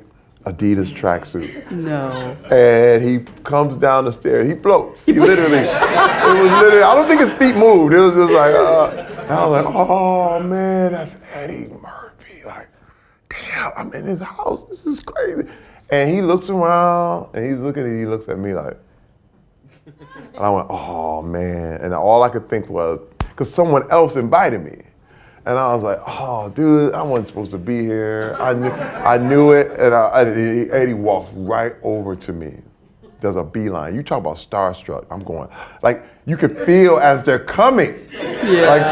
Adidas tracksuit. No. And he comes down the stairs. He floats. It was literally, I don't think his feet moved. It was just like, and I was like, oh man, that's Eddie Murphy. Like, damn, I'm in his house. This is crazy. And he looks around and he looks at me like, and I went, oh man. And all I could think was, because someone else invited me. And I was like, oh, dude, I wasn't supposed to be here. I knew it, and Eddie walks right over to me. Does a beeline. You talk about starstruck. I'm going, like, you could feel as they're coming. Yeah. Like,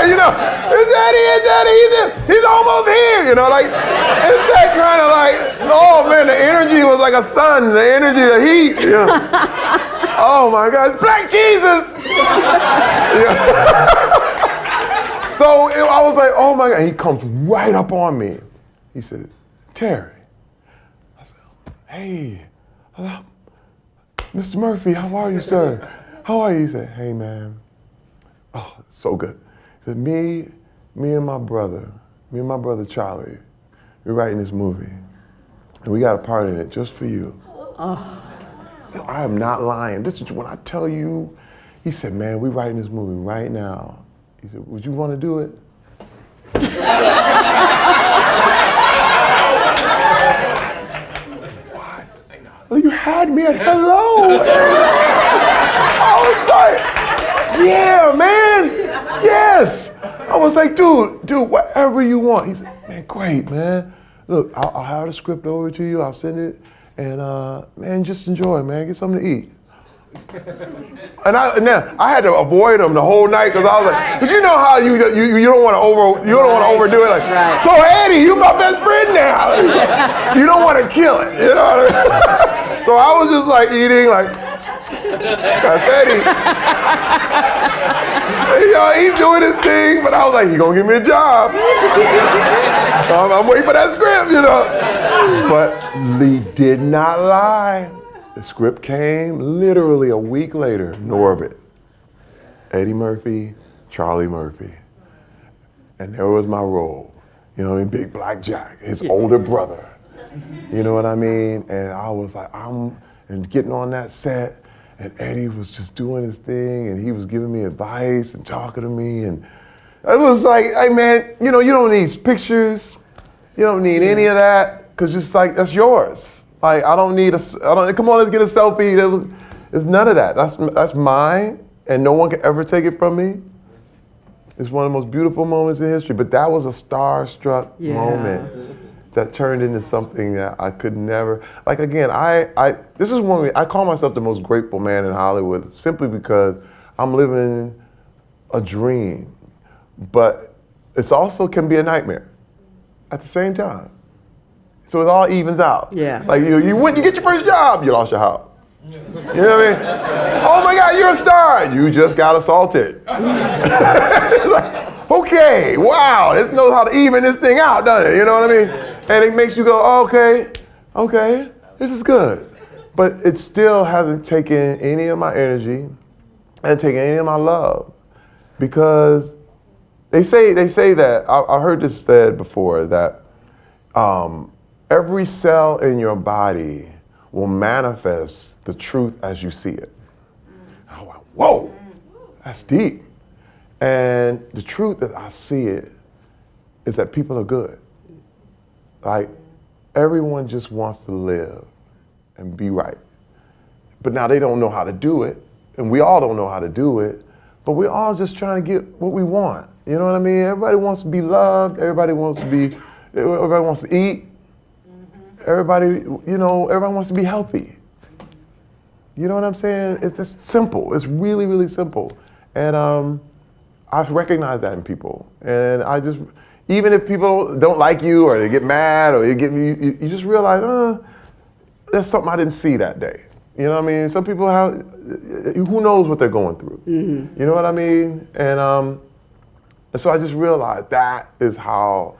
it's Eddie, he's almost here, like, it's that kind of like, oh man, the energy was like a sun, the energy, the heat, Oh my God, it's Black Jesus! So I was like, oh my God. And he comes right up on me. He said, Terry. I said, hey, Mr. Murphy, how are you, sir? How are you? He said, hey, man. Oh, it's so good. He said, me and my brother Charlie, we're writing this movie. And we got a part in it just for you. Oh. I am not lying. This is when I tell you, he said, man, we're writing this movie right now. He said, would you want to do it? What? Well, you had me at hello. I was like, yeah, man, yes. I was like, dude, whatever you want. He said, man, great, man. Look, I'll have the script over to you. I'll send it. And man, just enjoy, man. Get something to eat. And I had to avoid him the whole night because I was like, because you know how you don't want to overdo it. Like, so Eddie, you my best friend now. You don't want to kill it, you know what I mean? So I was just like eating, like, that's Eddie. He's doing his thing, but I was like, you gonna give me a job? I'm waiting for that script, But Lee did not lie. The script came literally a week later, Norbit, Eddie Murphy, Charlie Murphy. And there was my role, Big Black Jack, his older brother. You know what I mean? And I was like, and getting on that set, and Eddie was just doing his thing, and he was giving me advice and talking to me, and it was like, hey man, you don't need pictures, you don't need any of that, because it's like, that's yours. Like, come on, let's get a selfie. It's none of that. That's mine, and no one can ever take it from me. It's one of the most beautiful moments in history, but that was a starstruck moment that turned into something that I could never, like again, this is one, I call myself the most grateful man in Hollywood simply because I'm living a dream, but it's also can be a nightmare at the same time. So it all evens out. Yeah. Like you get your first job, you lost your house. You know what I mean? Oh my God, you're a star. You just got assaulted. It's like, okay, wow, it knows how to even this thing out, doesn't it? You know what I mean? And it makes you go, oh, okay, this is good. But it still hasn't taken any of my energy and taken any of my love. Because they say that, I heard this said before, that every cell in your body will manifest the truth as you see it. I went, whoa, that's deep. And the truth that I see it is that people are good. Like, everyone just wants to live and be right. But now they don't know how to do it, and we all don't know how to do it, but we're all just trying to get what we want. You know what I mean? Everybody wants to be loved, everybody wants to eat, everybody wants to be healthy. You know what I'm saying? It's just simple. It's really, really simple. And I recognize that in people. And I just, even if people don't like you or they get mad or you just realize, there's something I didn't see that day. You know what I mean? Some people have, who knows what they're going through. Mm-hmm. You know what I mean? And so I just realized that is how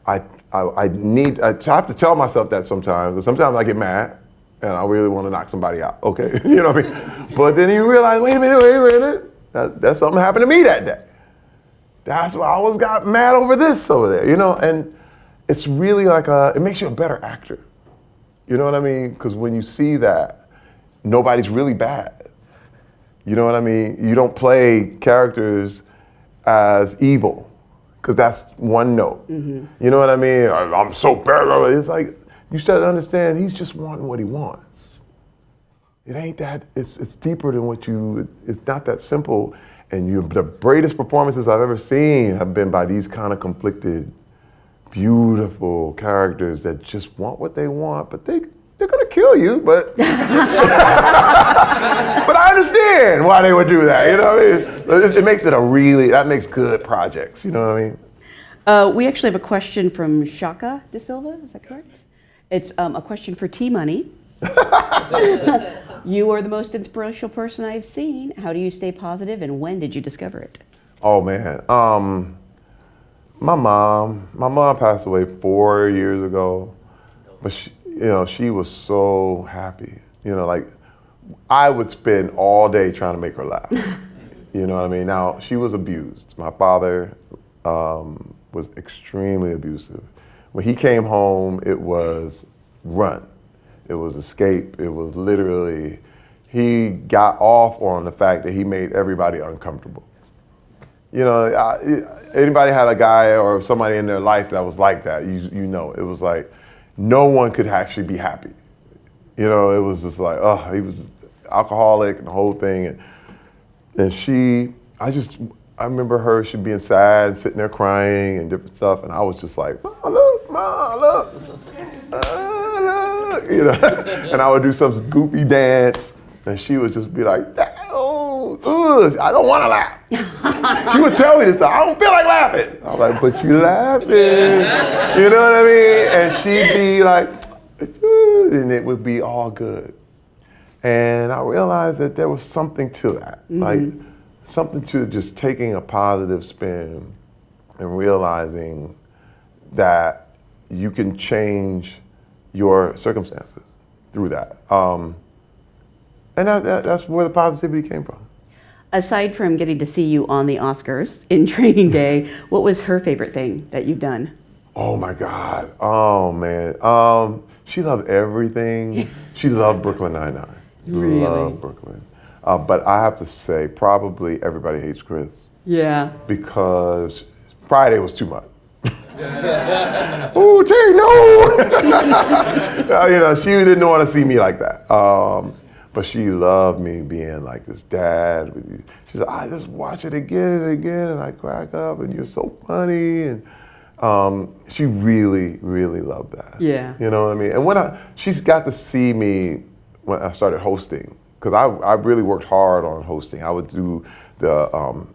I have to tell myself that sometimes. And sometimes I get mad and I really want to knock somebody out. Okay, you know what I mean? But then you realize, wait a minute. That's something happened to me that day. That's why I always got mad over this over there, you know? And it's really like it makes you a better actor. You know what I mean? Because when you see that, nobody's really bad. You know what I mean? You don't play characters as evil, because that's one note. Mm-hmm. You know what I mean? I'm so bad. It's like, you start to understand he's just wanting what he wants. It ain't that, it's deeper than it's not that simple. And the greatest performances I've ever seen have been by these kind of conflicted, beautiful characters that just want what they want, but they're gonna kill you, but but I understand why they would do that, you know what I mean? It makes that makes good projects, you know what I mean? We actually have a question from Shaka De Silva, is that correct? It's a question for T-Money. You are the most inspirational person I've seen. How do you stay positive, and when did you discover it? Oh man, my mom passed away 4 years ago, but she was so happy. You know, like, I would spend all day trying to make her laugh. You know what I mean? Now, she was abused. My father was extremely abusive. When he came home, it was run. It was escape. It was literally, he got off on the fact that he made everybody uncomfortable. You know, anybody had a guy or somebody in their life that was like that, you know, it was like, no one could actually be happy. You know, it was just like, he was alcoholic and the whole thing. And I remember her, she'd being sad and sitting there crying and different stuff. And I was just like, Ma, look. You know, and I would do some goofy dance, and she would just be like, I don't want to laugh. She would tell me this stuff, I don't feel like laughing. I was like, but you laughing. You know what I mean? And she'd be like, and it would be all good. And I realized that there was something to that, like something to just taking a positive spin and realizing that you can change your circumstances through that. And that's where the positivity came from. Aside from getting to see you on the Oscars in Training Day, what was her favorite thing that you've done? Oh my God, oh man. She loved everything. She loved Brooklyn Nine-Nine. Really? Loved Brooklyn. But I have to say, probably Everybody Hates Chris. Yeah. Because Friday was too much. Oh, Jay, no! You know, she didn't want to see me like that. But she loved me being like this dad. She said, I just watch it again and again, and I crack up, and you're so funny. And she really, really loved that. Yeah. You know what I mean? And she's got to see me when I started hosting, because I really worked hard on hosting. I would do the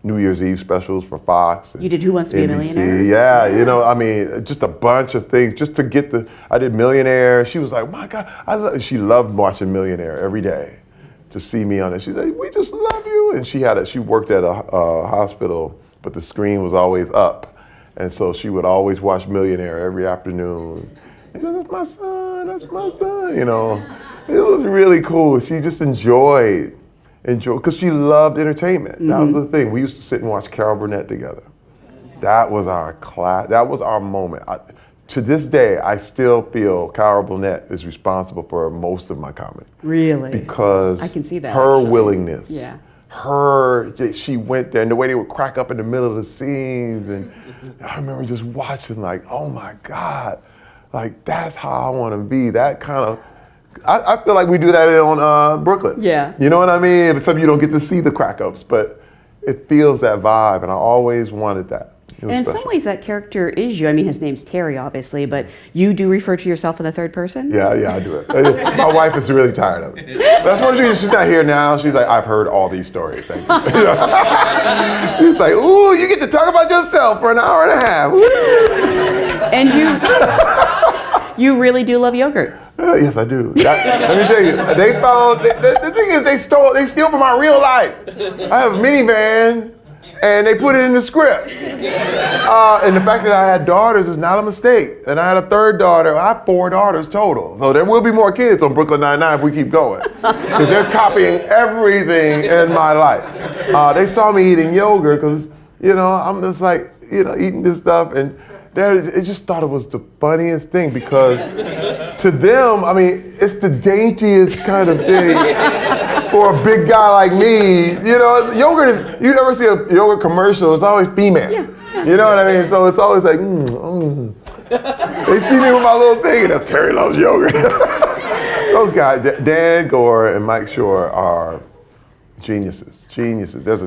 New Year's Eve specials for Fox. You did Who Wants to Be a NBC. Millionaire? Yeah, you know, I mean, just a bunch of things just to get I did Millionaire. She was like, my God, she loved watching Millionaire every day to see me on it. She said, we just love you. And she worked at a hospital, but the screen was always up. And so she would always watch Millionaire every afternoon. And that's my son, that's my son, you know. It was really cool. She just enjoyed, because she loved entertainment. That was the thing. We used to sit and watch Carol Burnett together. That was our class, that was our moment. To this day, I still feel Carol Burnett is responsible for most of my comedy. Really? Because I can see that, her actually. willingness, Yeah. she went there, and the way they would crack up in the middle of the scenes, and I remember just watching like, oh my God, like that's how I want to be. That kind of, I feel like we do that on Brooklyn. Yeah. You know what I mean? Some you don't get to see the crack ups, but it feels that vibe, and I always wanted that. And in some ways, that character is you. I mean, his name's Terry, obviously, but you do refer to yourself in the third person? Yeah, I do it. My wife is really tired of it. That's why she's not here now. She's like, I've heard all these stories. Thank you. She's like, ooh, you get to talk about yourself for an hour and a half. Woo. And you really do love yogurt. Yes, I do. Let me tell you, they found, the thing is, they steal from my real life. I have a minivan, and they put it in the script. And the fact that I had daughters is not a mistake. And I had a third daughter. I have 4 daughters total. So there will be more kids on Brooklyn Nine-Nine if we keep going. Because they're copying everything in my life. They saw me eating yogurt because, you know, I'm just like, you know, eating this stuff. And they just thought it was the funniest thing because to them, I mean, it's the daintiest kind of thing. For a big guy like me, you know, yogurt is, you ever see a yogurt commercial, it's always female. Yeah. You know what I mean? So it's always like, They see me with my little thing and Terry loves yogurt. Those guys, Dan Gore and Mike Shore are geniuses. There's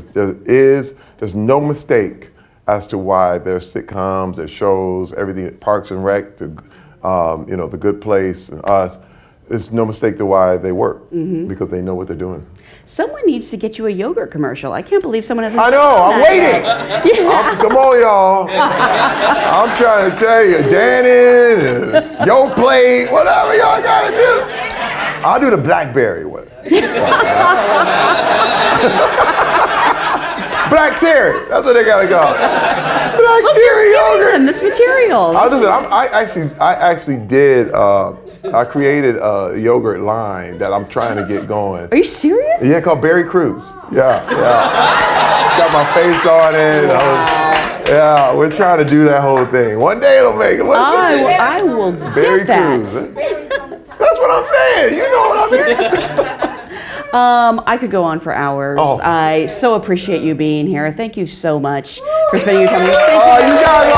no mistake as to why their sitcoms, their shows, everything, Parks and Rec, you know, The Good Place and Us, there's no mistake to why they work, because they know what they're doing. Someone needs to get you a yogurt commercial. I can't believe someone hasn't. I know, I'm waiting. Come on, y'all. I'm trying to tell you, Danny, Yo Plate, whatever y'all gotta do. I'll do the Blackberry one. Black Terry, that's what they gotta call it. Black Terry yogurt. This material. Listen, I actually did. I created a yogurt line that I'm trying to get going. Are you serious? Yeah, called Berry Cruise. Yeah. Got my face on it. Wow. We're trying to do that whole thing. One day it'll make it. I will Berry get that. Cruise. That's what I'm saying. You know what I mean? I could go on for hours. Oh. I so appreciate you being here. Thank you so much for spending your time with us. You guys